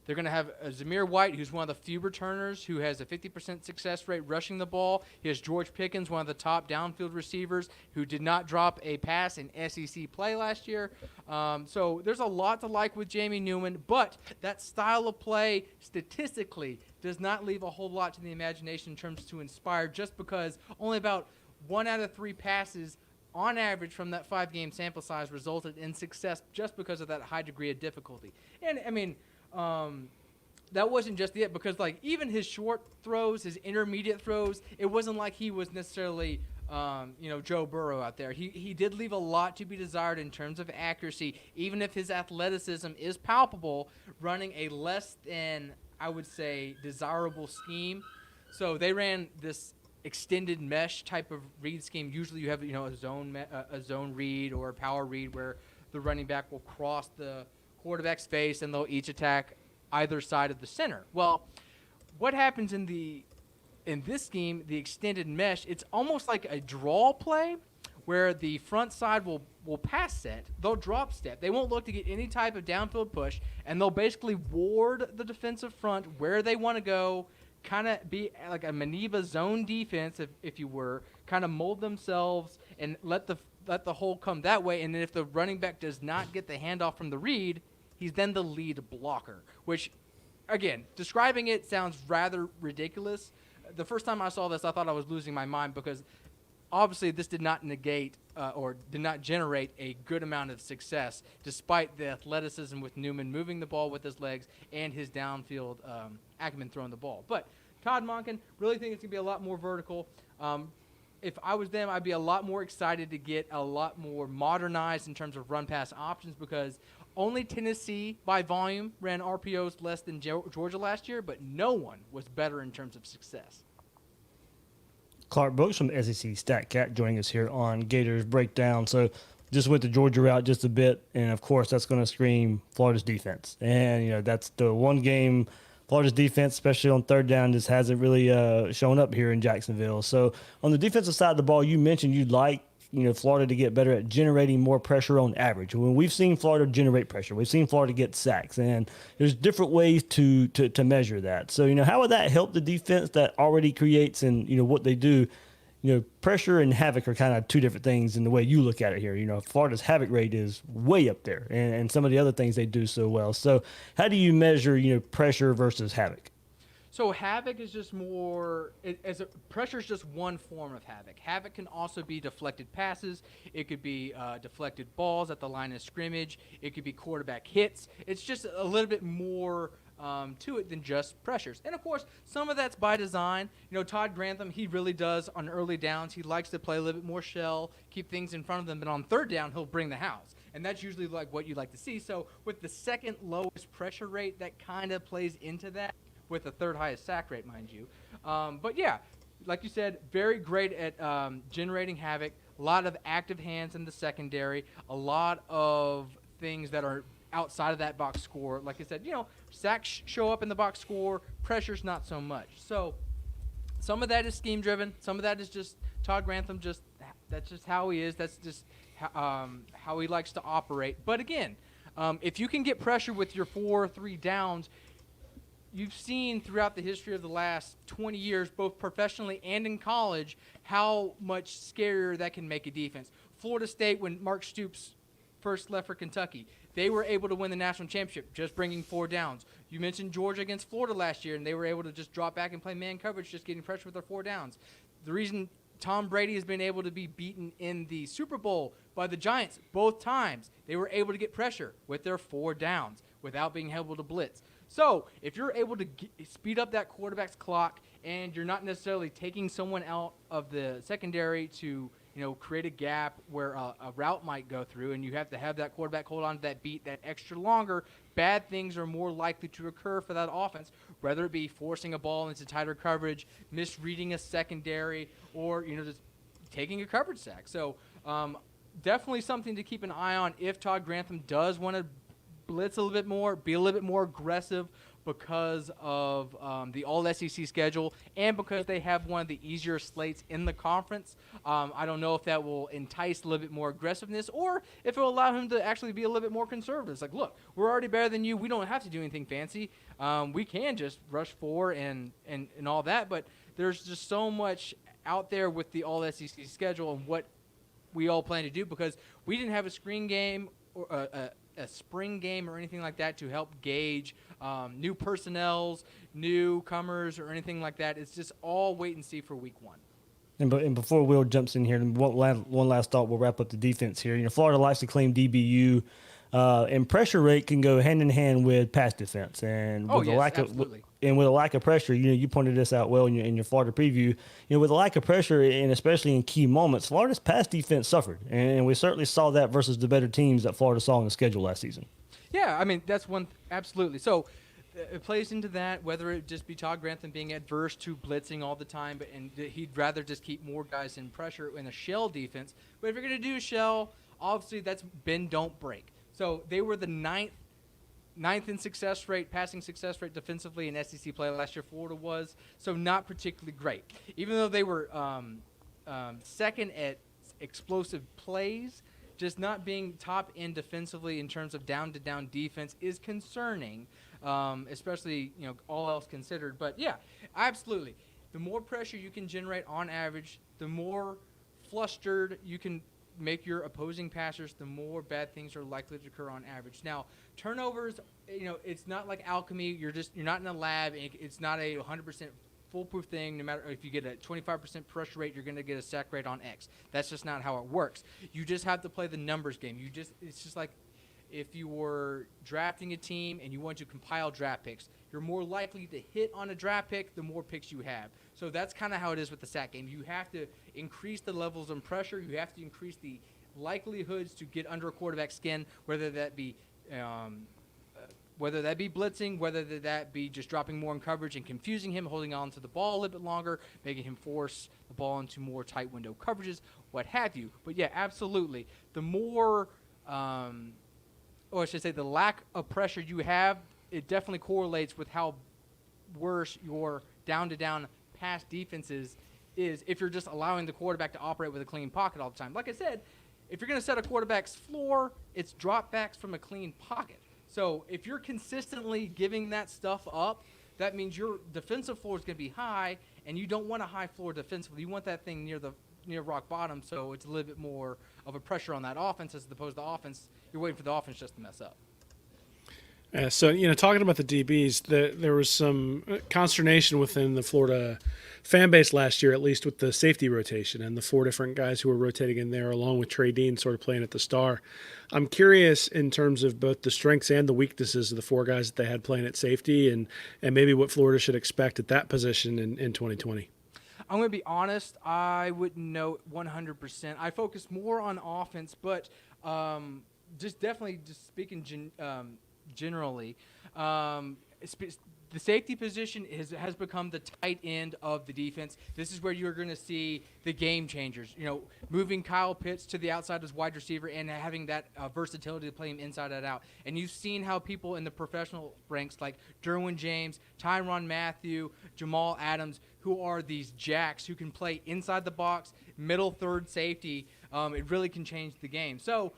Speaker 4: They're going to have Zamir White, who's one of the few returners who has a 50% success rate rushing the ball. He has George Pickens, one of the top downfield receivers, who did not drop a pass in SEC play last year. So there's a lot to like with Jamie Newman, but that style of play statistically does not leave a whole lot to the imagination in terms to inspire, just because only about 1 out of 3 passes on average from that 5-game sample size resulted in success just because of that high degree of difficulty. And, I mean, that wasn't just it, because even his short throws, his intermediate throws, it wasn't like he was necessarily Joe Burrow out there. He did leave a lot to be desired in terms of accuracy, even if his athleticism is palpable, running a less than, I would say, desirable scheme. So they ran this extended mesh type of read scheme. Usually you have a zone read or a power read where the running back will cross the quarterback's face and they'll each attack either side of the center. Well, what happens in this scheme, the extended mesh, it's almost like a draw play where the front side will pass set. They'll drop step. They won't look to get any type of downfield push, and they'll basically ward the defensive front where they want to go, kind of be like a Maneva zone defense, if you were, kind of mold themselves and let the hole come that way. And then if the running back does not get the handoff from the read, he's then the lead blocker, which, again, describing it sounds rather ridiculous. The first time I saw this, I thought I was losing my mind, because obviously this did not negate or did not generate a good amount of success, despite the athleticism with Newman moving the ball with his legs and his downfield acumen throwing the ball. But Todd Monken, really think it's going to be a lot more vertical. If I was them, I'd be a lot more excited to get a lot more modernized in terms of run-pass options, because Only Tennessee, by volume, ran RPOs less than Georgia last year, but no one was better in terms of success.
Speaker 1: Clark Brooks from SEC StatCat joining us here on Gators Breakdown. So just went the Georgia route just a bit, and of course that's going to scream Florida's defense. And that's the one game Florida's defense, especially on third down, just hasn't really shown up here in Jacksonville. So on the defensive side of the ball, you mentioned you'd like Florida to get better at generating more pressure on average. When we've seen Florida generate pressure, we've seen Florida get sacks, and there's different ways to measure that. So, how would that help the defense that already creates and, what they do? Pressure and havoc are kind of two different things in the way you look at it here. Florida's havoc rate is way up there, and some of the other things they do so well. So how do you measure, pressure versus havoc?
Speaker 4: So havoc is just more pressure is just one form of havoc. Havoc can also be deflected passes. It could be deflected balls at the line of scrimmage. It could be quarterback hits. It's just a little bit more to it than just pressures. And of course, some of that's by design. Todd Grantham, he really does on early downs. He likes to play a little bit more shell, keep things in front of them. But on third down, he'll bring the house. And that's usually like what you like to see. So with the second lowest pressure rate, that kind of plays into that, with the third highest sack rate, mind you. But yeah, like you said, very great at generating havoc. A lot of active hands in the secondary. A lot of things that are outside of that box score. Like I said, sacks show up in the box score. Pressure's not so much. So some of that is scheme driven. Some of that is just Todd Grantham. That's just how he is. That's just how he likes to operate. But again, if you can get pressure with your 4-3 downs, you've seen throughout the history of the last 20 years, both professionally and in college, how much scarier that can make a defense. Florida State, when Mark Stoops first left for Kentucky, they were able to win the national championship just bringing 4 downs. You mentioned Georgia against Florida last year, and they were able to just drop back and play man coverage, just getting pressure with their 4 downs. The reason Tom Brady has been able to be beaten in the Super Bowl by the Giants both times, they were able to get pressure with their 4 downs without being able to blitz. So if you're able to speed up that quarterback's clock and you're not necessarily taking someone out of the secondary to create a gap where a route might go through, and you have to have that quarterback hold on to that beat that extra longer, bad things are more likely to occur for that offense, whether it be forcing a ball into tighter coverage, misreading a secondary, or just taking a coverage sack. So definitely something to keep an eye on if Todd Grantham does want to blitz a little bit more, be a little bit more aggressive because of the All-SEC schedule and because they have one of the easier slates in the conference. I don't know if that will entice a little bit more aggressiveness or if it will allow him to actually be a little bit more conservative. It's like, look, we're already better than you. We don't have to do anything fancy. We can just rush 4 and all that, but there's just so much out there with the All-SEC schedule and what we all plan to do because we didn't have a screen game or a spring game or anything like that to help gauge new personnels, newcomers, or anything like that. It's just all wait and see for week 1.
Speaker 1: And before Will jumps in here, one last thought, we'll wrap up the defense here. Florida likes to claim DBU, and pressure rate can go hand in hand with pass defense. And with the lack
Speaker 4: absolutely.
Speaker 1: With a lack of pressure, you pointed this out well in your Florida preview. With a lack of pressure, and especially in key moments, Florida's pass defense suffered, and we certainly saw that versus the better teams that Florida saw in the schedule last season.
Speaker 4: Yeah, I mean that's one absolutely. So it plays into that, whether it just be Todd Grantham being adverse to blitzing all the time, and he'd rather just keep more guys in pressure in a shell defense. But if you're going to do a shell, obviously that's bend, don't break. So they were the ninth in success rate, passing success rate defensively in SEC play last year. Florida was, so not particularly great. Even though they were second at explosive plays, just not being top end defensively in terms of down-to-down defense is concerning, especially all else considered. But yeah, absolutely. The more pressure you can generate on average, the more flustered you can make your opposing passers, the more bad things are likely to occur on average. Now, turnovers, it's not like alchemy. You're not in a lab. It's not a 100% foolproof thing. No matter if you get a 25% pressure rate, you're going to get a sack rate on X. That's just not how it works. You just have to play the numbers game. It's just like if you were drafting a team and you want to compile draft picks, you're more likely to hit on a draft pick the more picks you have. So that's kind of how it is with the sack game. You have to increase the levels of pressure. You have to increase the likelihoods to get under a quarterback's skin, whether that be Um, whether that be blitzing, whether that be just dropping more in coverage and confusing him, holding on to the ball a little bit longer, making him force the ball into more tight window coverages, what have you. But yeah, absolutely. The more, or I should say, the lack of pressure you have, it definitely correlates with how worse your down-to-down pass defenses is if you're just allowing the quarterback to operate with a clean pocket all the time. Like I said, if you're going to set a quarterback's floor, it's dropbacks from a clean pocket. So if you're consistently giving that stuff up, that means your defensive floor is going to be high, and you don't want a high floor defensively. You want that thing near rock bottom, so it's a little bit more of a pressure on that offense as opposed to offense. You're waiting for the offense just to mess up.
Speaker 3: So, talking about the DBs, there was some consternation within the Florida fan base last year, at least with the safety rotation and the 4 different guys who were rotating in there, along with Trey Dean sort of playing at the star. I'm curious in terms of both the strengths and the weaknesses of the 4 guys that they had playing at safety and maybe what Florida should expect at that position in 2020.
Speaker 4: I'm going to be honest. I wouldn't know 100%. I focus more on offense, but just speaking generally, the safety position has become the tight end of the defense. This is where you're going to see the game changers. Moving Kyle Pitts to the outside as wide receiver and having that versatility to play him inside and out. And you've seen how people in the professional ranks like Derwin James, Tyrann Mathieu, Jamal Adams, who are these jacks who can play inside the box, middle third safety, it really can change the game. So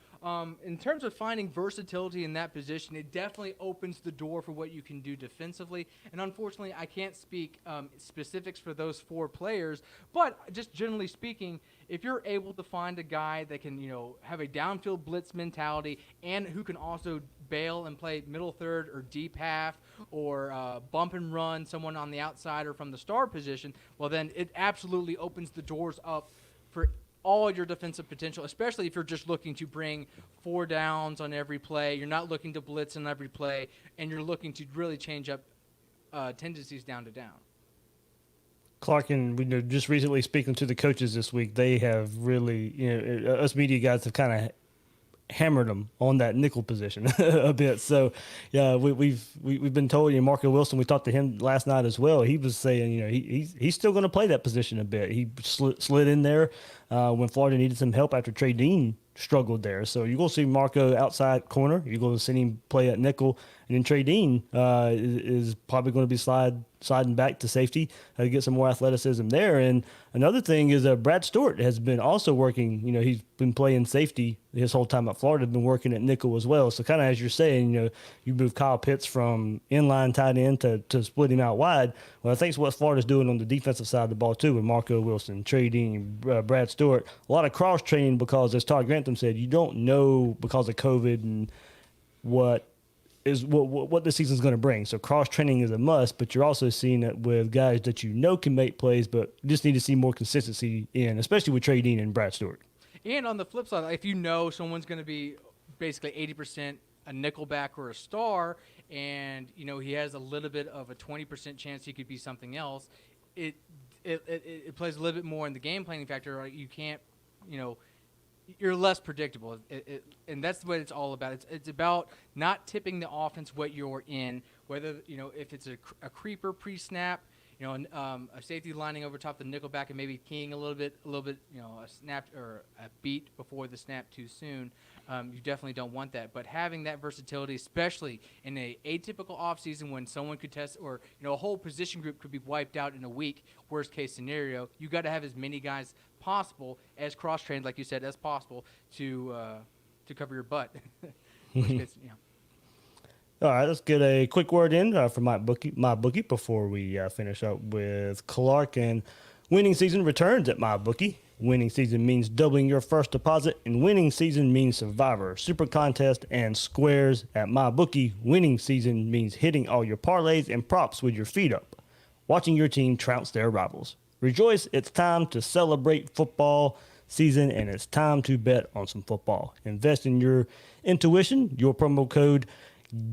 Speaker 4: in terms of finding versatility in that position, it definitely opens the door for what you can do defensively. And unfortunately, I can't speak specifics for those 4 players. But just generally speaking, if you're able to find a guy that can, have a downfield blitz mentality and who can also bail and play middle third or deep half or bump and run someone on the outside or from the star position, well, then it absolutely opens the doors up for all your defensive potential, especially if you're just looking to bring 4 downs on every play. You're not looking to blitz on every play, and you're looking to really change up tendencies down to down.
Speaker 1: Clark, and just recently speaking to the coaches this week, they have really, us media guys have kind of hammered them on that nickel position a bit. So, yeah, we've been told. Marco Wilson. We talked to him last night as well. He was saying, he's still going to play that position a bit. He slid in there when Florida needed some help after Trey Dean struggled there. So you're going to see Marco outside corner. You're going to see him play at nickel, and then Trey Dean is probably going to be sliding back to safety to get some more athleticism there. And another thing is Brad Stewart has been also working. He's been playing safety his whole time at Florida, been working at nickel as well. So kind of as you're saying, you move Kyle Pitts from inline tight end to split him out wide. Well, I think it's what Florida's doing on the defensive side of the ball too with Marco Wilson, Trey Dean, Brad Stewart. A lot of cross training because, as Todd Grantham said, you don't know because of COVID and what the season's going to bring. So cross training is a must, but you're also seeing it with guys that can make plays, but just need to see more consistency in, especially with Trey Dean and Brad Stewart.
Speaker 4: And on the flip side, if someone's going to be basically 80% a nickelback or a star, and he has a little bit of a 20% chance he could be something else, it plays a little bit more in the game planning factor. Right? You can't, you're less predictable, and that's what it's all about. It's about not tipping the offense what you're in, whether if it's a creeper pre-snap, a safety lining over top the nickelback and maybe keying a little bit, a snap or a beat before the snap too soon. You definitely don't want that. But having that versatility, especially in a atypical offseason when someone could test or a whole position group could be wiped out in a week, worst case scenario, you got to have as many guys possible as cross-trained, like you said, as possible to cover your butt.
Speaker 1: All right, let's get a quick word in from my bookie before we finish up with Clark. And winning season returns at MyBookie. Winning season means doubling your first deposit, and winning season means Survivor, Super Contest, and Squares at MyBookie. Winning season means hitting all your parlays and props with your feet up, watching your team trounce their rivals. Rejoice, it's time to celebrate football season, and it's time to bet on some football. Invest in your intuition. Your promo code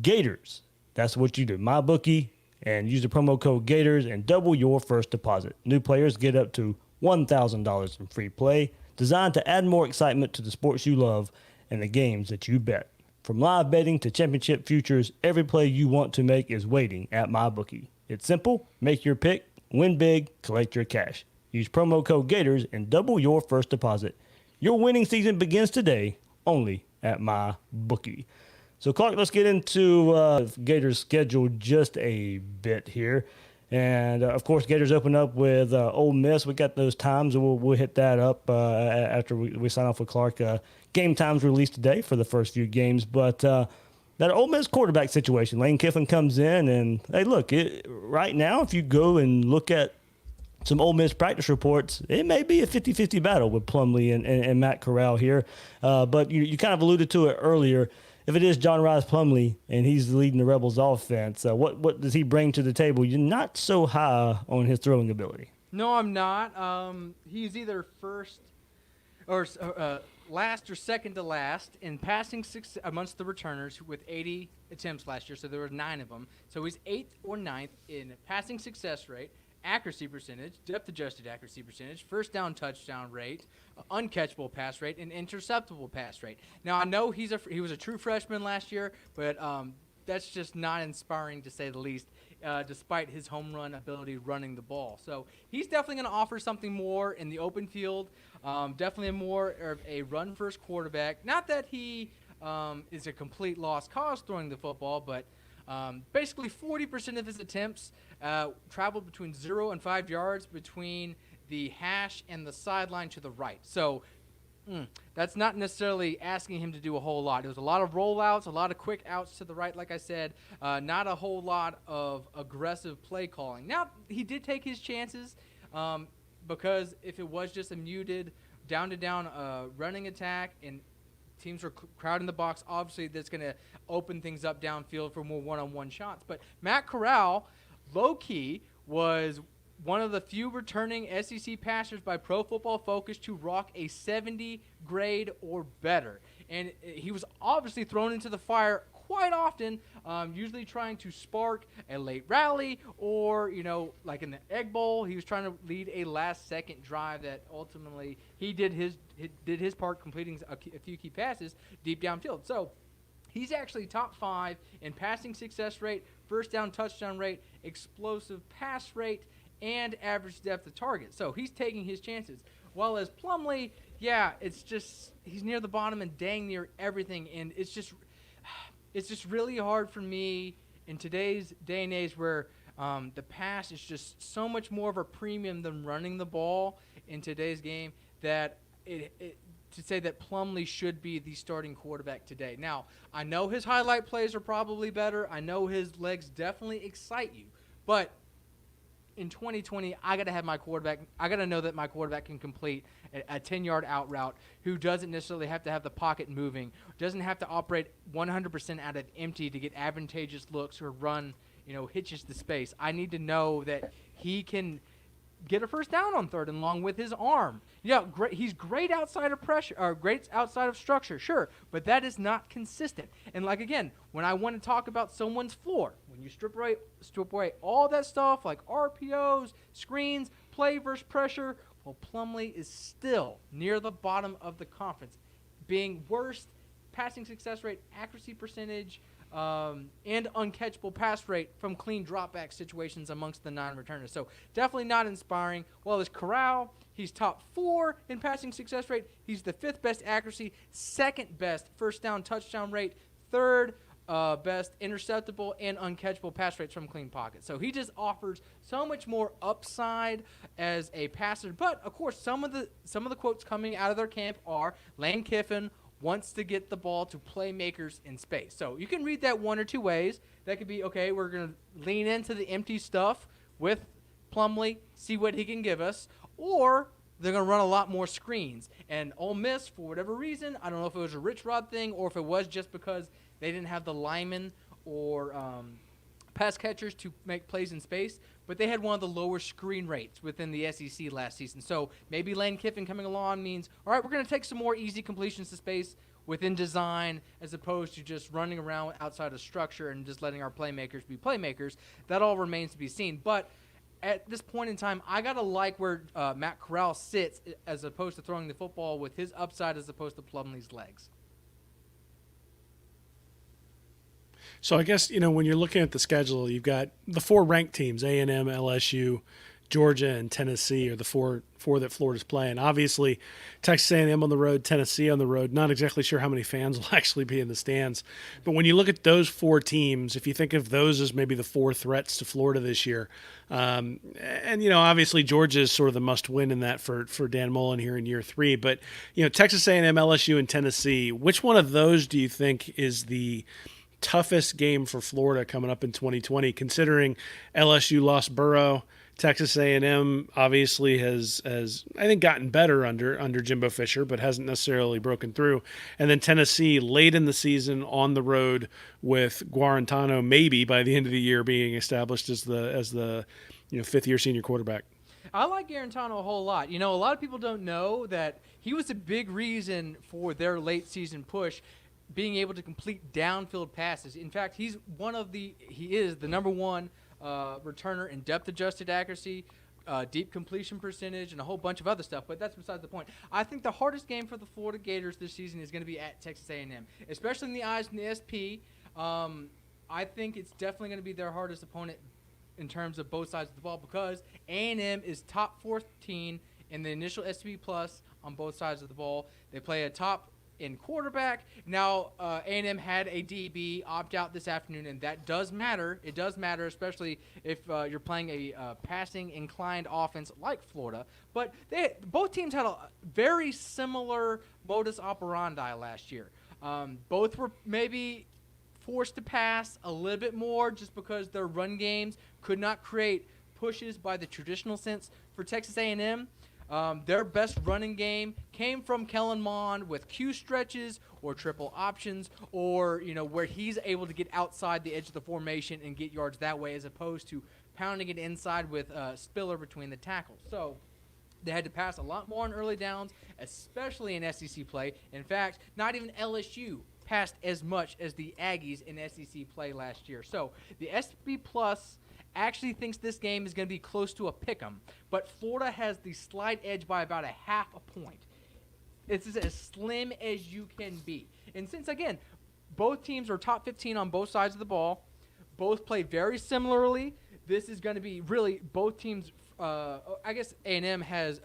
Speaker 1: Gators. That's what you do. MyBookie, and use the promo code Gators and double your first deposit. New players get up to $1,000 in free play, designed to add more excitement to the sports you love and the games that you bet. From live betting to championship futures, every play you want to make is waiting at MyBookie. It's simple. Make your pick, win big, collect your cash. Use promo code Gators and double your first deposit. Your winning season begins today only at MyBookie. So, Clark, let's get into Gators' schedule just a bit here. And, of course, Gators open up with Ole Miss. We got those times, and we'll hit that up after we sign off with Clark. Game times released today for the first few games. But that Ole Miss quarterback situation, Lane Kiffin comes in, and, hey, look, right now, if you go and look at some Ole Miss practice reports, it may be a 50-50 battle with Plumlee and Matt Corral here. But you kind of alluded to it earlier. If it is John Rice Plumlee and he's leading the Rebels offense, what does he bring to the table? You're not so high on his throwing ability.
Speaker 4: No, I'm not. He's either first or last or second to last in passing amongst the returners with 80 attempts last year, so there were 9 of them. So he's 8th or 9th in passing success rate, accuracy percentage, depth-adjusted accuracy percentage, first down touchdown rate, uncatchable pass rate, and interceptable pass rate. Now, I know he was a true freshman last year, but that's just not inspiring to say the least, despite his home run ability running the ball. So he's definitely going to offer something more in the open field, definitely more of a run-first quarterback. Not that he is a complete lost cause throwing the football, but basically 40% of his attempts traveled between 0 and 5 yards between the hash and the sideline to the right. So that's not necessarily asking him to do a whole lot. It was a lot of rollouts, a lot of quick outs to the right, like I said, not a whole lot of aggressive play calling. Now, he did take his chances because if it was just a muted down-to-down running attack and teams were crowding the box, obviously that's going to open things up downfield for more one-on-one shots. But Matt Corral, low-key, was one of the few returning SEC passers by Pro Football Focus to rock a 70 grade or better. And he was obviously thrown into the fire quite often, usually trying to spark a late rally or, like in the Egg Bowl, he was trying to lead a last-second drive that ultimately he did his part, completing a few key passes deep downfield. So he's actually top 5 in passing success rate, first down touchdown rate, explosive pass rate, and average depth of target. So he's taking his chances. While as Plumlee, it's just he's near the bottom and dang near everything, and it's just really hard for me in today's day and age where the pass is just so much more of a premium than running the ball in today's game that to say that Plumlee should be the starting quarterback today. Now, I know his highlight plays are probably better. I know his legs definitely excite you, but in 2020, I got to have my quarterback. I got to know that my quarterback can complete a 10-yard out route, who doesn't necessarily have to have the pocket moving, doesn't have to operate 100% out of empty to get advantageous looks or run, hitches the space. I need to know that he can get a first down on third and long with his arm. Great. He's great outside of pressure, or great outside of structure, sure, but that is not consistent. And again, when I want to talk about someone's floor, when you strip away all that stuff like RPOs, screens, play versus pressure, well, Plumlee is still near the bottom of the conference, being worst passing success rate, accuracy percentage, and uncatchable pass rate from clean dropback situations amongst the 9 returners. So definitely not inspiring. Well, as Corral, he's top 4 in passing success rate. He's the 5th best accuracy, 2nd best first down touchdown rate, 3rd best interceptable and uncatchable pass rates from clean pockets. So he just offers so much more upside as a passer. But of course, some of the quotes coming out of their camp are Lane Kiffin wants to get the ball to playmakers in space. So you can read that one or two ways. That could be, okay, we're going to lean into the empty stuff with Plumlee, see what he can give us, or they're going to run a lot more screens. And Ole Miss, for whatever reason, I don't know if it was a Rich Rod thing or if it was just because they didn't have the linemen or pass catchers to make plays in space, but they had one of the lower screen rates within the SEC last season. So maybe Lane Kiffin coming along means, all right, we're going to take some more easy completions to space within design as opposed to just running around outside of structure and just letting our playmakers be playmakers. That all remains to be seen. But at this point in time, I got to like where Matt Corral sits as opposed to throwing the football with his upside as opposed to Plumlee's legs.
Speaker 3: So I guess, when you're looking at the schedule, you've got the 4 ranked teams, A&M, LSU, Georgia, and Tennessee are the four that Florida's playing. Obviously, Texas A&M on the road, Tennessee on the road. Not exactly sure how many fans will actually be in the stands. But when you look at those 4 teams, if you think of those as maybe the 4 threats to Florida this year, and obviously Georgia is sort of the must-win in that for Dan Mullen here in year 3. But Texas A&M, LSU, and Tennessee, which one of those do you think is the toughest game for Florida coming up in 2020, considering LSU lost Burrow? Texas A&M obviously has I think gotten better under Jimbo Fisher, but hasn't necessarily broken through. And then Tennessee late in the season on the road with Guarantano maybe by the end of the year being established as the 5th-year senior quarterback.
Speaker 4: I like Guarantano a whole lot. A lot of people don't know that he was a big reason for their late season push, being able to complete downfield passes. In fact, he is the number 1 returner in depth-adjusted accuracy, deep completion percentage, and a whole bunch of other stuff, but that's besides the point. I think the hardest game for the Florida Gators this season is going to be at Texas A&M, especially in the eyes of the SP. I think it's definitely going to be their hardest opponent in terms of both sides of the ball because A&M is top 14 in the initial SP Plus on both sides of the ball. They play a top in quarterback. Now, A&M had a DB opt out this afternoon, and that does matter. It does matter, especially if you're playing a passing-inclined offense like Florida. But both teams had a very similar modus operandi last year. Both were maybe forced to pass a little bit more just because their run games could not create pushes by the traditional sense. For Texas A&M, their best running game came from Kellen Mond with Q stretches or triple options or, where he's able to get outside the edge of the formation and get yards that way as opposed to pounding it inside with Spiller between the tackles. So they had to pass a lot more on early downs, especially in SEC play. In fact, not even LSU passed as much as the Aggies in SEC play last year. So the SP Plus actually thinks this game is going to be close to a pick'em, but Florida has the slight edge by about a half a point. It's as slim as you can be. And since, again, both teams are top 15 on both sides of the ball, both play very similarly, this is going to be really both teams. I guess A&M has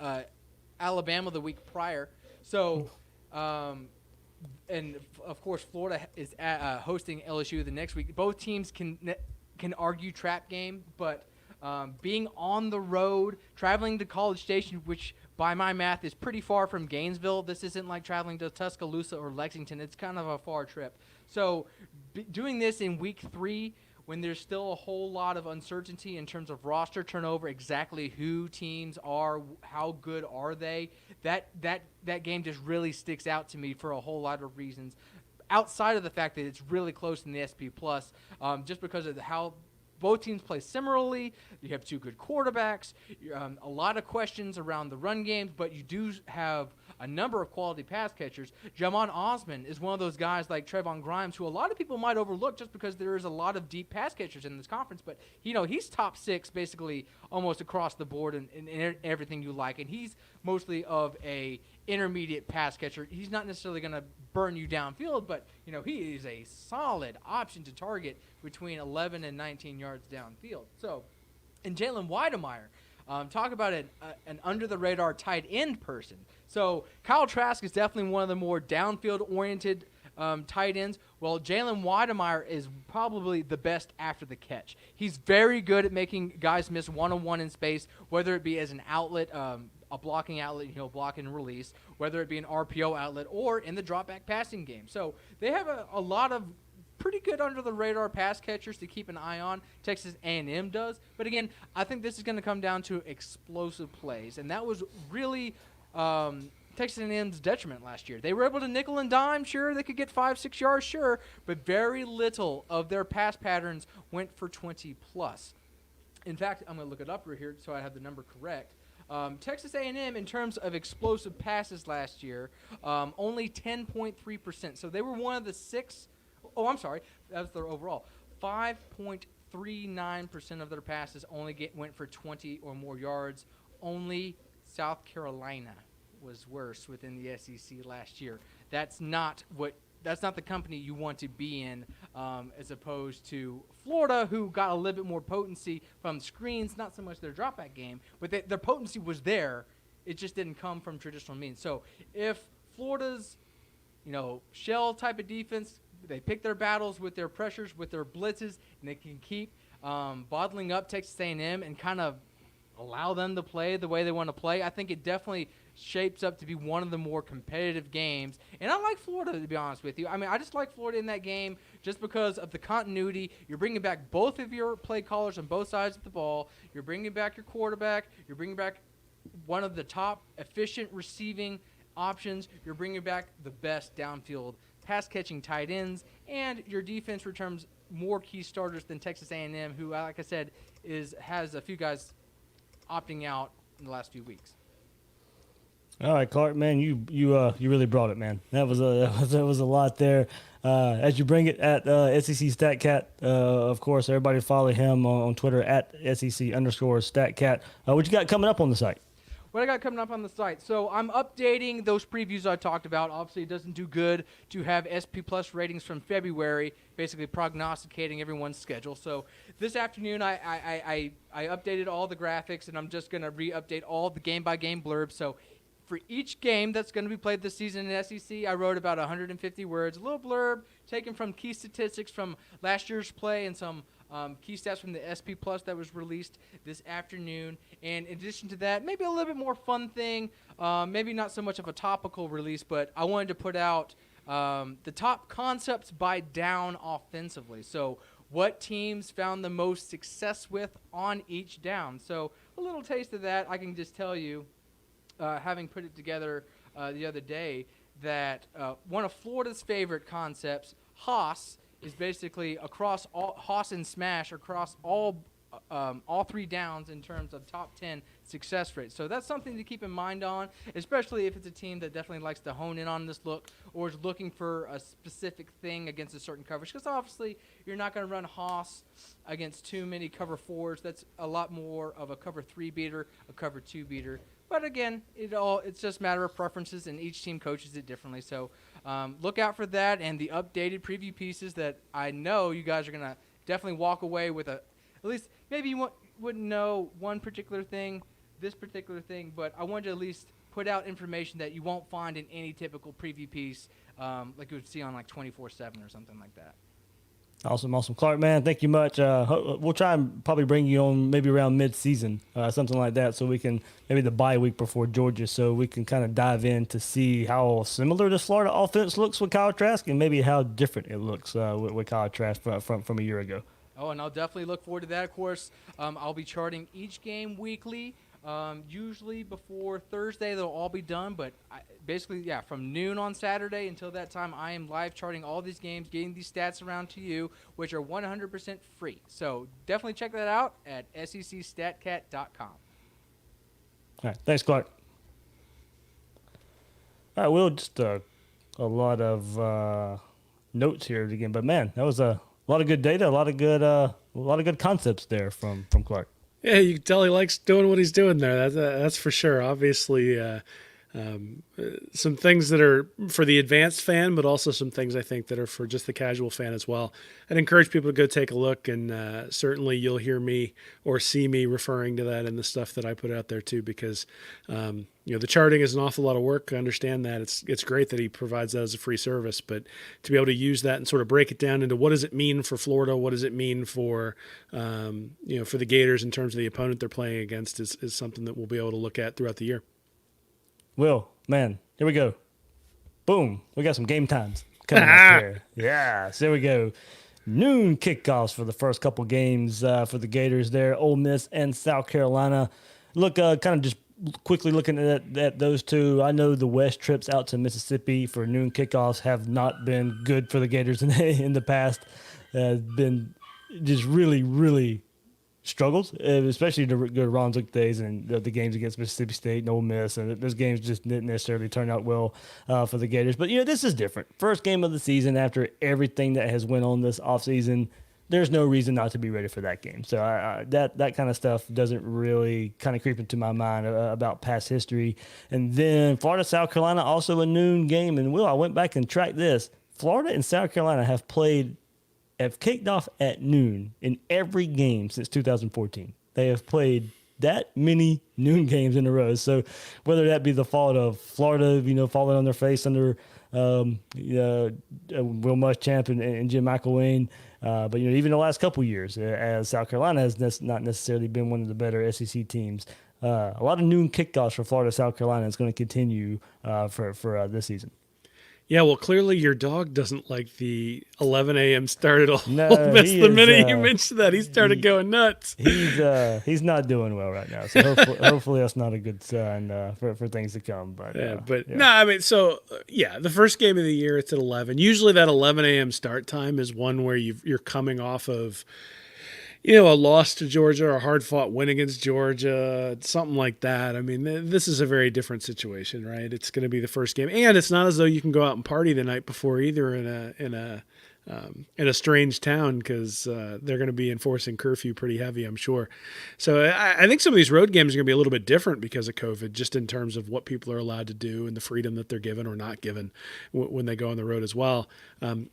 Speaker 4: Alabama the week prior. So, and, of course, Florida is hosting LSU the next week. Both teams can argue trap game, but being on the road, traveling to College Station, which by my math is pretty far from Gainesville. This isn't like traveling to Tuscaloosa or Lexington. It's kind of a far trip. So doing this in week 3 when there's still a whole lot of uncertainty in terms of roster turnover, exactly who teams are, how good are they, that game just really sticks out to me for a whole lot of reasons. Outside of the fact that it's really close in the SP Plus, just because of how both teams play similarly. You have 2 good quarterbacks, a lot of questions around the run games, but you do have a number of quality pass catchers. Jamon Osman is one of those guys like Trevon Grimes, who a lot of people might overlook just because there is a lot of deep pass catchers in this conference, but he's top 6 basically almost across the board in everything you like, and he's mostly of a intermediate pass catcher. He's not necessarily going to burn you downfield, but he is a solid option to target between 11 and 19 yards downfield. So, and Jalen Weidemeyer, talk about an under-the-radar tight end person. So Kyle Trask is definitely one of the more downfield-oriented tight ends. Well, Jalen Weidemeyer is probably the best after the catch. He's very good at making guys miss one-on-one in space, whether it be as an outlet, a blocking outlet, block and release, whether it be an RPO outlet or in the drop-back passing game. So they have a lot of pretty good under-the-radar pass catchers to keep an eye on. Texas A&M does. But again, I think this is going to come down to explosive plays, and that was really Texas A&M's detriment last year. They were able to nickel and dime, sure. They could get 5-6 yards, sure. But very little of their pass patterns went for 20-plus. In fact, I'm going to look it up right here so I have the number correct. Texas A&M, in terms of explosive passes last year, only 10.3%. So they were one of the 6. Oh, I'm sorry. That's their overall. 5.39% of their passes only went for 20 or more yards. Only South Carolina was worse within the SEC last year. That's not what that's not the company you want to be in, as opposed to Florida, who got a little bit more potency from screens, not so much their dropback game, but their potency was there. It just didn't come from traditional means. So if Florida's, shell type of defense, they pick their battles with their pressures, with their blitzes, and they can keep bottling up Texas A&M and kind of allow them to play the way they want to play, I think it definitely shapes up to be one of the more competitive games. And I like Florida, to be honest with you. I mean, I just like Florida in that game just because of the continuity. You're bringing back both of your play callers on both sides of the ball. You're bringing back your quarterback. You're bringing back one of the top efficient receiving options. You're bringing back the best downfield pass-catching tight ends. And your defense returns more key starters than Texas A&M, who, like I said, has a few guys opting out in the last few weeks.
Speaker 1: All right, Clark, man, you really brought it, man. That was a lot there. As you bring it at SEC StatCat, of course, everybody follow him on Twitter at SEC_StatCat. What you got coming up on the site?
Speaker 4: What I got coming up on the site. So I'm updating those previews I talked about. Obviously, it doesn't do good to have SP Plus ratings from February, basically prognosticating everyone's schedule. So this afternoon, I updated all the graphics, and I'm just going to re-update all the game-by-game blurbs. So for each game that's going to be played this season in SEC, I wrote about 150 words, a little blurb taken from key statistics from last year's play and some key stats from the SP Plus that was released this afternoon. And in addition to that, maybe a little bit more fun thing, maybe not so much of a topical release, but I wanted to put out the top concepts by down offensively. So what teams found the most success with on each down. So a little taste of that. I can just tell you, having put it together the other day, that one of Florida's favorite concepts, Haas, is basically across all Haas and Smash across all three downs in terms of top 10 success rate. So that's something to keep in mind on, especially if it's a team that definitely likes to hone in on this look or is looking for a specific thing against a certain coverage. Because obviously you're not going to run Haas against too many cover fours. That's a lot more of a cover 3 beater, a cover 2 beater. But again, it's just a matter of preferences, and each team coaches it differently. So look out for that and the updated preview pieces that I know you guys are going to definitely walk away with at least maybe you wouldn't know one particular thing, this particular thing, but I wanted to at least put out information that you won't find in any typical preview piece like you would see on like 24/7 or something like that.
Speaker 1: Awesome. Clark, man, thank you much. We'll try and probably bring you on maybe around mid-season, something like that, so we can, maybe the bye week before Georgia, so we can kind of dive in to see how similar this Florida offense looks with Kyle Trask and maybe how different it looks with Kyle Trask from a year ago.
Speaker 4: Oh, and I'll definitely look forward to that. Of course, I'll be charting each game weekly. Usually before Thursday, they'll all be done. But basically, from noon on Saturday until that time, I am live charting all these games, getting these stats around to you, which are 100% free. So definitely check that out at secstatcat.com.
Speaker 1: All right. Thanks, Clark. All right, Will, just a lot of notes here again. But, man, that was a lot of good data, a lot of good concepts there from Clark.
Speaker 3: Yeah, you can tell he likes doing what he's doing there. That's for sure. Obviously, some things that are for the advanced fan, but also some things I think that are for just the casual fan as well. I'd encourage people to go take a look, and certainly you'll hear me or see me referring to that in the stuff that I put out there too, because the charting is an awful lot of work. I understand that. It's great that he provides that as a free service, but to be able to use that and sort of break it down into what does it mean for Florida, what does it mean for for the Gators in terms of the opponent they're playing against is something that we'll be able to look at throughout the year.
Speaker 1: Will, man, here we go. Boom. We got some game times coming up here. Yeah, so there we go. Noon kickoffs for the first couple games for the Gators there, Ole Miss and South Carolina. Look, kind of just quickly looking at those two, I know the West trips out to Mississippi for noon kickoffs have not been good for the Gators in the past. Been just really, really struggles, especially the good Ron Zook days and the games against Mississippi State and Ole Miss, and those games just didn't necessarily turn out well for the Gators. But this is different. First game of the season after everything that has went on this offseason. There's no reason not to be ready for that game. So that kind of stuff doesn't really kind of creep into my mind about past history. And then Florida, South Carolina, also a noon game. And I went back and tracked this. Florida and South Carolina have kicked off at noon in every game since 2014. They have played that many noon games in a row. So whether that be the fault of Florida, falling on their face under Will Muschamp and Jim McElwain, but even the last couple years, as South Carolina has not necessarily been one of the better SEC teams. A lot of noon kickoffs for Florida, South Carolina is going to continue for this season.
Speaker 3: Yeah, well, clearly your dog doesn't like the 11 a.m. start at all.
Speaker 1: No,
Speaker 3: That's the minute you mentioned that, he started going nuts.
Speaker 1: He's not doing well right now. So hopefully that's not a good sign for things to come. But
Speaker 3: no, I mean, so the first game of the year it's at 11. Usually that 11 a.m. start time is one where you're coming off of a loss to Georgia or a hard-fought win against Georgia, something like that. I mean, this is a very different situation, right? It's going to be the first game, and it's not as though you can go out and party the night before either in a strange town, because they're going to be enforcing curfew pretty heavy, I'm sure. So I think some of these road games are going to be a little bit different because of COVID, just in terms of what people are allowed to do and the freedom that they're given or not given when they go on the road as well.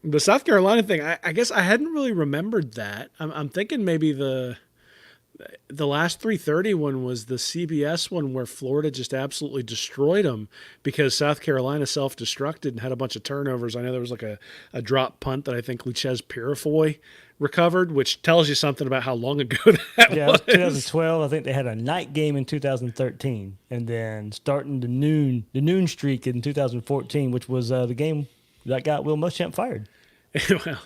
Speaker 3: The South Carolina thing, I guess I hadn't really remembered that. I'm thinking maybe the last 3:30 one was the CBS one where Florida just absolutely destroyed them because South Carolina self-destructed and had a bunch of turnovers. I know there was like a drop punt that I think Luchez Purifoy recovered, which tells you something about how long ago that was.
Speaker 1: Yeah, it was 2012. I think they had a night game in 2013, and then starting the noon streak in 2014, which was the game that got Will Muschamp fired.
Speaker 3: Well,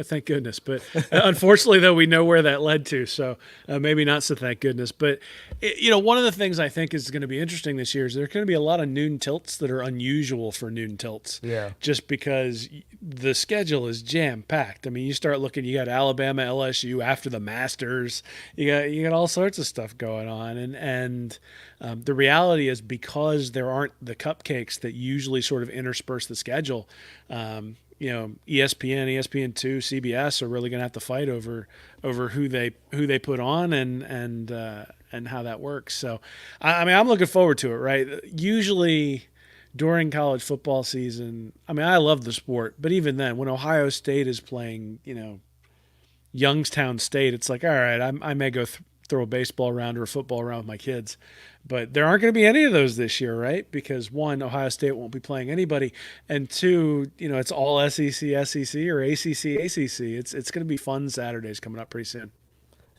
Speaker 3: thank goodness. But unfortunately, though, we know where that led to. So maybe not so thank goodness. But, one of the things I think is going to be interesting this year is there's going to be a lot of noon tilts that are unusual for noon tilts.
Speaker 1: Yeah.
Speaker 3: Just because the schedule is jam-packed. I mean, you start looking, you got Alabama, LSU after the Masters. You got all sorts of stuff going on. And the reality is because there aren't the cupcakes that usually sort of intersperse the schedule, ESPN, ESPN2, CBS are really going to have to fight over who they put on and how that works. So, I mean, I'm looking forward to it. Right? Usually, during college football season, I mean, I love the sport, but even then, when Ohio State is playing, Youngstown State, it's like, all right, I may go throw a baseball around or a football around with my kids. But there aren't going to be any of those this year, right? Because one, Ohio State won't be playing anybody, and two, it's all SEC, SEC, or ACC, ACC. It's going to be fun Saturdays coming up pretty soon.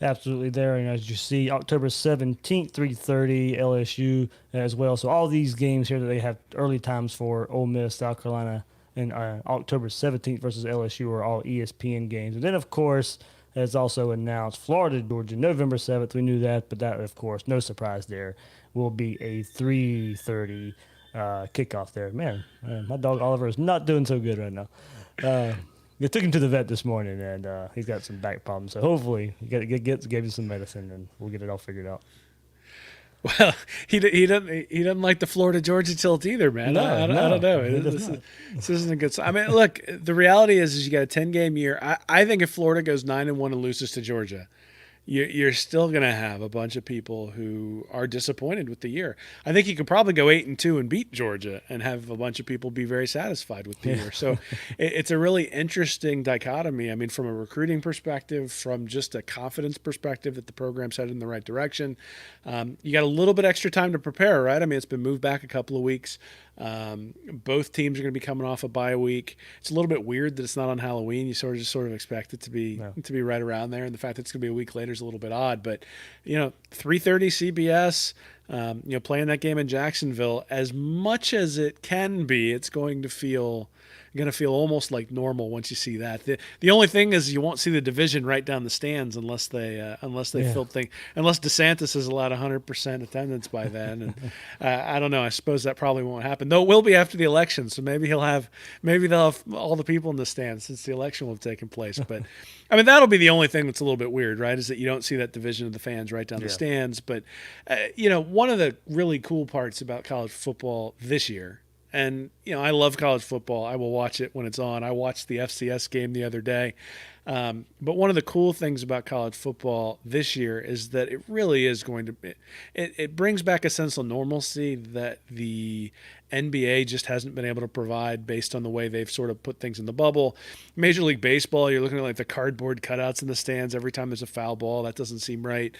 Speaker 1: Absolutely there, and as you see, October 17th, 3:30, LSU as well. So all these games here that they have early times for Ole Miss, South Carolina, and October 17th versus LSU are all ESPN games. And then, of course, as also announced, Florida, Georgia, November 7th. We knew that, but that, of course, no surprise there, will be a 3:30 kickoff there. Man, my dog Oliver is not doing so good right now. They took him to the vet this morning, and he's got some back problems. So hopefully, gave him some medicine, and we'll get it all figured out.
Speaker 3: Well, he doesn't like the Florida Georgia tilt either, man.
Speaker 1: No,
Speaker 3: I don't know. This isn't a good sign. I mean, look, the reality is you got a 10-game year. I think if Florida goes 9-1 and loses to Georgia, you're still going to have a bunch of people who are disappointed with the year. I think you could probably go 8-2 and beat Georgia and have a bunch of people be very satisfied with the year. So it's a really interesting dichotomy. I mean, from a recruiting perspective, from just a confidence perspective that the program's headed in the right direction. You got a little bit extra time to prepare, right? I mean, it's been moved back a couple of weeks. Both teams are going to be coming off a bye week. It's a little bit weird that it's not on Halloween. You sort of expect it to be right around there, and the fact that it's going to be a week later is a little bit odd. But 3:30 CBS. Playing that game in Jacksonville, as much as it can be, it's going to feel almost like normal once you see that. The only thing is you won't see the division right down the stands unless they fill things. Unless DeSantis has allowed 100% attendance by then, and I don't know. I suppose that probably won't happen. Though it will be after the election, so maybe they'll have all the people in the stands since the election will have taken place. But I mean, that'll be the only thing that's a little bit weird, right? Is that you don't see that division of the fans right down the stands. But one of the really cool parts about college football this year. And, I love college football. I will watch it when it's on. I watched the FCS game the other day. But one of the cool things about college football this year is that it really is going to – it brings back a sense of normalcy that the NBA just hasn't been able to provide based on the way they've sort of put things in the bubble. Major League Baseball, you're looking at like the cardboard cutouts in the stands every time there's a foul ball. That doesn't seem right.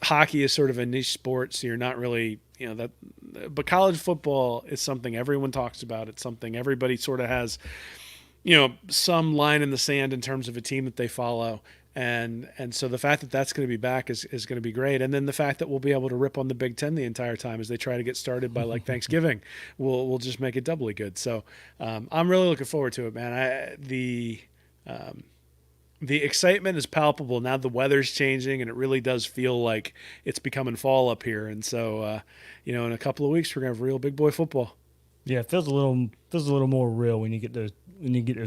Speaker 3: Hockey is sort of a niche sport, so you're not really, that. But college football is something everyone talks about. It's something everybody sort of has, some line in the sand in terms of a team that they follow. And so the fact that that's going to be back is going to be great. And then the fact that we'll be able to rip on the Big Ten the entire time as they try to get started by like Thanksgiving will just make it doubly good. So I'm really looking forward to it, man. The excitement is palpable now. The weather's changing, and it really does feel like it's becoming fall up here. And so in a couple of weeks we're gonna have real big boy football.
Speaker 1: Yeah, it feels a little more real when you get those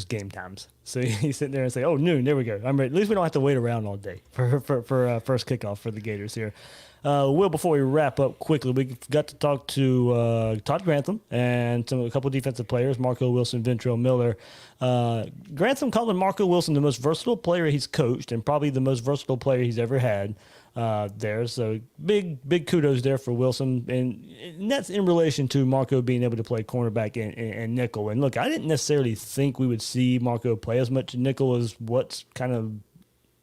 Speaker 1: game times. So you sit there and say, "Oh, noon, there we go. I'm ready." At least we don't have to wait around all day for first kickoff for the Gators here. Will, before we wrap up quickly, we got to talk to Todd Grantham and a couple of defensive players, Marco Wilson, Ventrell Miller. Grantham called Marco Wilson the most versatile player he's coached and probably the most versatile player he's ever had. There. So big kudos there for Wilson. And that's in relation to Marco being able to play cornerback and nickel. And look, I didn't necessarily think we would see Marco play as much nickel as what's kind of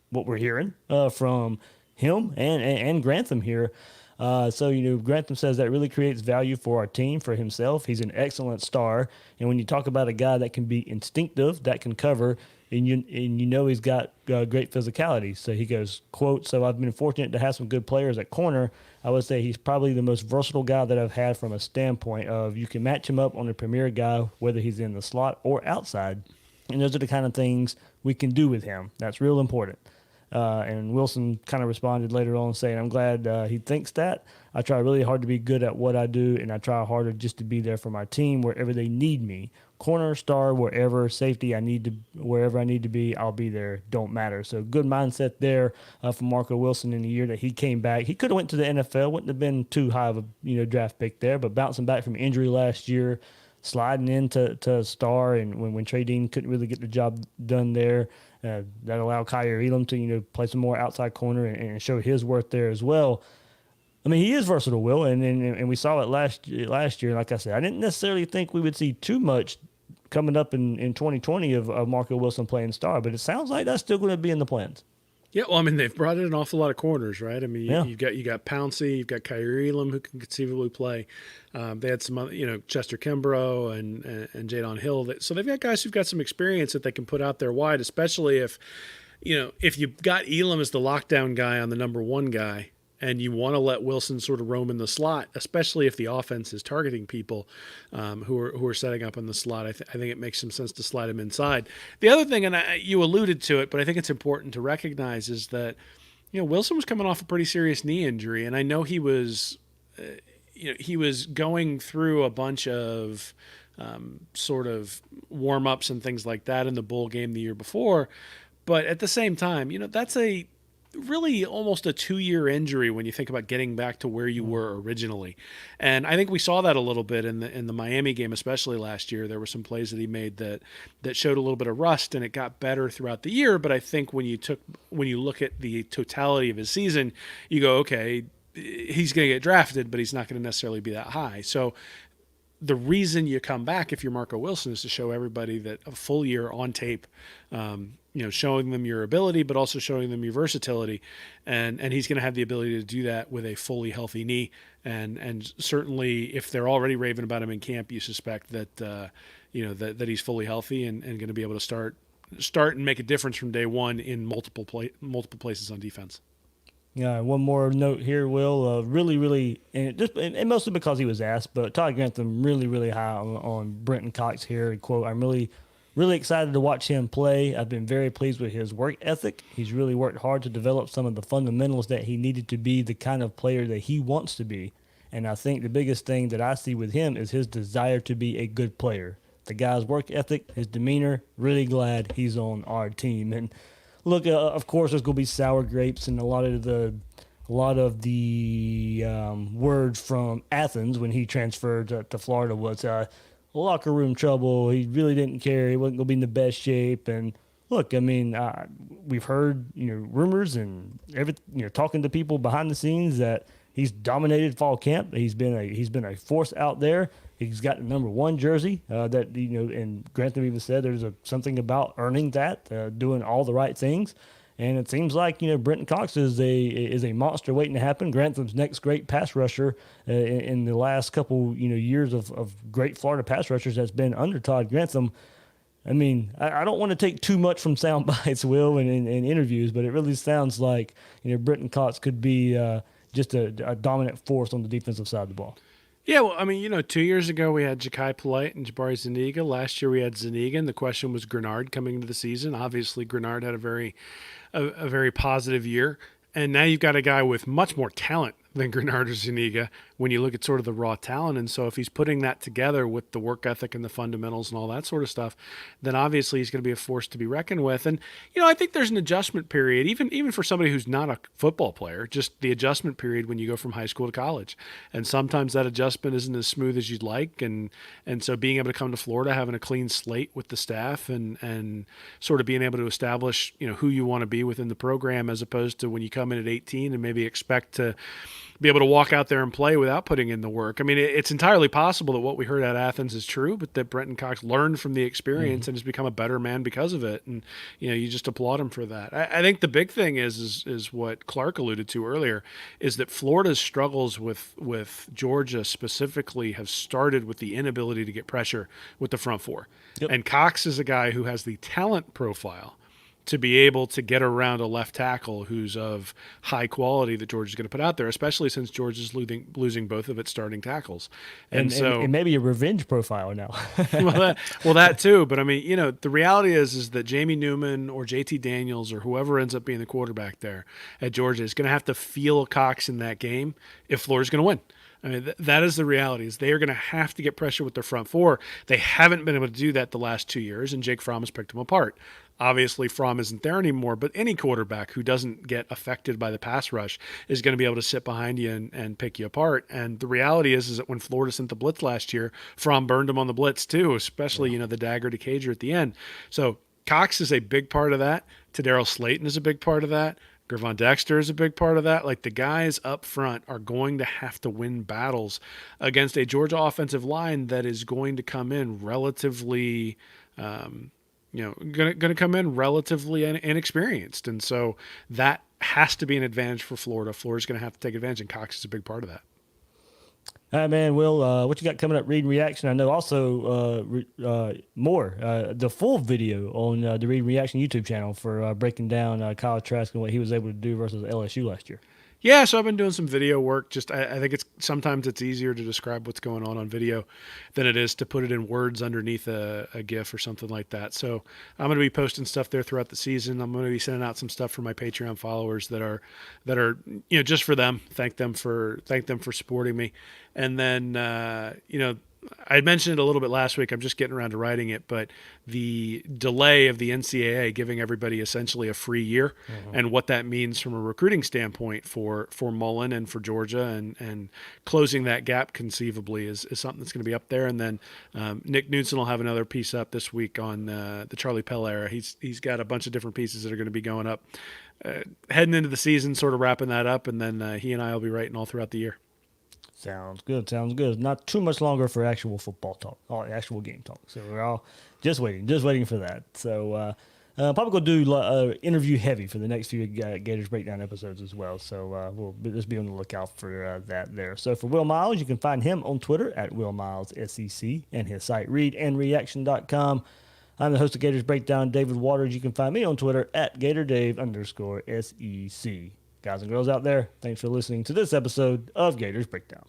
Speaker 1: what we're hearing from him and Grantham here. So Grantham says that really creates value for our team, for himself. He's an excellent star. And when you talk about a guy that can be instinctive, that can cover, and he's got great physicality. So he goes, quote, "So I've been fortunate to have some good players at corner. I would say he's probably the most versatile guy that I've had from a standpoint of you can match him up on a premier guy, whether he's in the slot or outside. And those are the kind of things we can do with him. That's real important." And Wilson kind of responded later on saying, "I'm glad he thinks that. I try really hard to be good at what I do, and I try harder just to be there for my team wherever they need me. Corner, star, wherever, safety, wherever I need to be, I'll be there. Don't matter." So good mindset there for Marco Wilson in the year that he came back. He could have went to the NFL, wouldn't have been too high of a draft pick there, but bouncing back from injury last year, sliding into star, and when Trey Dean couldn't really get the job done there, that allowed Kyer Elam to play some more outside corner and show his worth there as well. I mean, he is versatile, Will, and we saw it last year. Like I said, I didn't necessarily think we would see too much coming up in 2020 of Marco Wilson playing star, but it sounds like that's still going to be in the plans.
Speaker 3: Yeah, well, I mean, they've brought in an awful lot of corners, right? I mean, you got Pouncey, you've got Kyer Elam, who can conceivably play. They had some other, Chester Kimbrough and Jadon Hill. So they've got guys who've got some experience that they can put out there wide, especially if you've got Elam as the lockdown guy on the number one guy, and you want to let Wilson sort of roam in the slot, especially if the offense is targeting people who are setting up in the slot. I think it makes some sense to slide him inside. The other thing, and you alluded to it, but I think it's important to recognize, is that Wilson was coming off a pretty serious knee injury, and I know he was going through a bunch of sort of warm-ups and things like that in the bowl game the year before. But at the same time, that's really almost a 2-year injury when you think about getting back to where you were originally. And I think we saw that a little bit in the Miami game, especially last year. There were some plays that he made that showed a little bit of rust, and it got better throughout the year. But I think when you look at the totality of his season, you go, okay, he's going to get drafted, but he's not going to necessarily be that high. So the reason you come back if you're Marco Wilson is to show everybody that a full year on tape, showing them your ability, but also showing them your versatility. And he's going to have the ability to do that with a fully healthy knee. And certainly if they're already raving about him in camp, you suspect that, that he's fully healthy and going to be able to start and make a difference from day one in multiple places on defense.
Speaker 1: Yeah, one more note here, Will. Really, and mostly because he was asked, but Todd Grantham really high on Brenton Cox here. Quote, "I'm really excited to watch him play. I've been very pleased with his work ethic. He's really worked hard to develop some of the fundamentals that he needed to be the kind of player that he wants to be. And I think the biggest thing that I see with him is his desire to be a good player. The guy's work ethic, his demeanor, really glad he's on our team." And look, of course, there's going to be sour grapes and a lot of the words from Athens when he transferred to Florida was locker room trouble. He really didn't care. He wasn't going to be in the best shape. And look, I mean, we've heard rumors and talking to people behind the scenes that he's dominated fall camp. He's been a force out there. He's got the number 1 jersey that, and Grantham even said there's something about earning that, doing all the right things. And it seems like, Brenton Cox is a monster waiting to happen. Grantham's next great pass rusher in the last couple, years of great Florida pass rushers has been under Todd Grantham. I mean, I don't want to take too much from sound bites, Will, and interviews, but it really sounds like, Brenton Cox could be just a dominant force on the defensive side of the ball.
Speaker 3: Yeah, well, I mean, 2 years ago we had Ja'Kai Polite and Jabari Zuniga. Last year we had Zuniga, and the question was Grenard coming into the season. Obviously, Grenard had a very positive year, and now you've got a guy with much more talent than Grenard or Zuniga when you look at sort of the raw talent. And so if he's putting that together with the work ethic and the fundamentals and all that sort of stuff, then obviously he's going to be a force to be reckoned with. And, I think there's an adjustment period, even for somebody who's not a football player, just the adjustment period when you go from high school to college. And sometimes that adjustment isn't as smooth as you'd like. And so being able to come to Florida, having a clean slate with the staff and sort of being able to establish, who you want to be within the program, as opposed to when you come in at 18 and maybe expect to be able to walk out there and play without putting in the work. I mean, it's entirely possible that what we heard at Athens is true, but that Brenton Cox learned from the experience and has become a better man because of it. And, you just applaud him for that. I think the big thing is what Clark alluded to earlier, is that Florida's struggles with Georgia specifically have started with the inability to get pressure with the front four. Yep. And Cox is a guy who has the talent profile to be able to get around a left tackle who's of high quality that Georgia's going to put out there, especially since Georgia's losing both of its starting tackles. And
Speaker 1: maybe a revenge profile now.
Speaker 3: well, that too. But I mean, the reality is that Jamie Newman or JT Daniels or whoever ends up being the quarterback there at Georgia is going to have to feel Cox in that game if Florida's going to win. I mean, that is the reality, is they are going to have to get pressure with their front four. They haven't been able to do that the last 2 years, and Jake Fromm has picked them apart. Obviously, Fromm isn't there anymore, but any quarterback who doesn't get affected by the pass rush is going to be able to sit behind you and pick you apart. And the reality is that when Florida sent the blitz last year, Fromm burned him on the blitz too, especially, the dagger to Cager at the end. So Cox is a big part of that. Tadaro Slayton is a big part of that. Gervon Dexter is a big part of that. Like, the guys up front are going to have to win battles against a Georgia offensive line that is going to come in relatively going to come in relatively inexperienced. And so that has to be an advantage for Florida. Florida's going to have to take advantage, and Cox is a big part of that.
Speaker 1: All right, man. Will, what you got coming up? Read Reaction. I know also more the full video on the Read Reaction YouTube channel for breaking down Kyle Trask and what he was able to do versus LSU last year.
Speaker 3: Yeah, so I've been doing some video work. Just I think sometimes it's easier to describe what's going on video than it is to put it in words underneath a GIF or something like that. So I'm going to be posting stuff there throughout the season. I'm going to be sending out some stuff for my Patreon followers that are just for them. Thank them for supporting me. And then I had mentioned it a little bit last week. I'm just getting around to writing it, but the delay of the NCAA giving everybody essentially a free year and what that means from a recruiting standpoint for Mullen and for Georgia and closing that gap conceivably is something that's going to be up there. And then Nick Knudsen will have another piece up this week on the Charlie Pell era. He's got a bunch of different pieces that are going to be going up heading into the season, sort of wrapping that up, and then he and I will be writing all throughout the year.
Speaker 1: Sounds good. Not too much longer for actual football talk, or actual game talk. So we're all just waiting for that. So probably going to do interview heavy for the next few Gators Breakdown episodes as well. So we'll just be on the lookout for that there. So for Will Miles, you can find him on Twitter at Will Miles SEC and his site readandreaction.com. I'm the host of Gators Breakdown, David Waters. You can find me on Twitter at GatorDave_SEC. Guys and girls out there, thanks for listening to this episode of Gators Breakdown.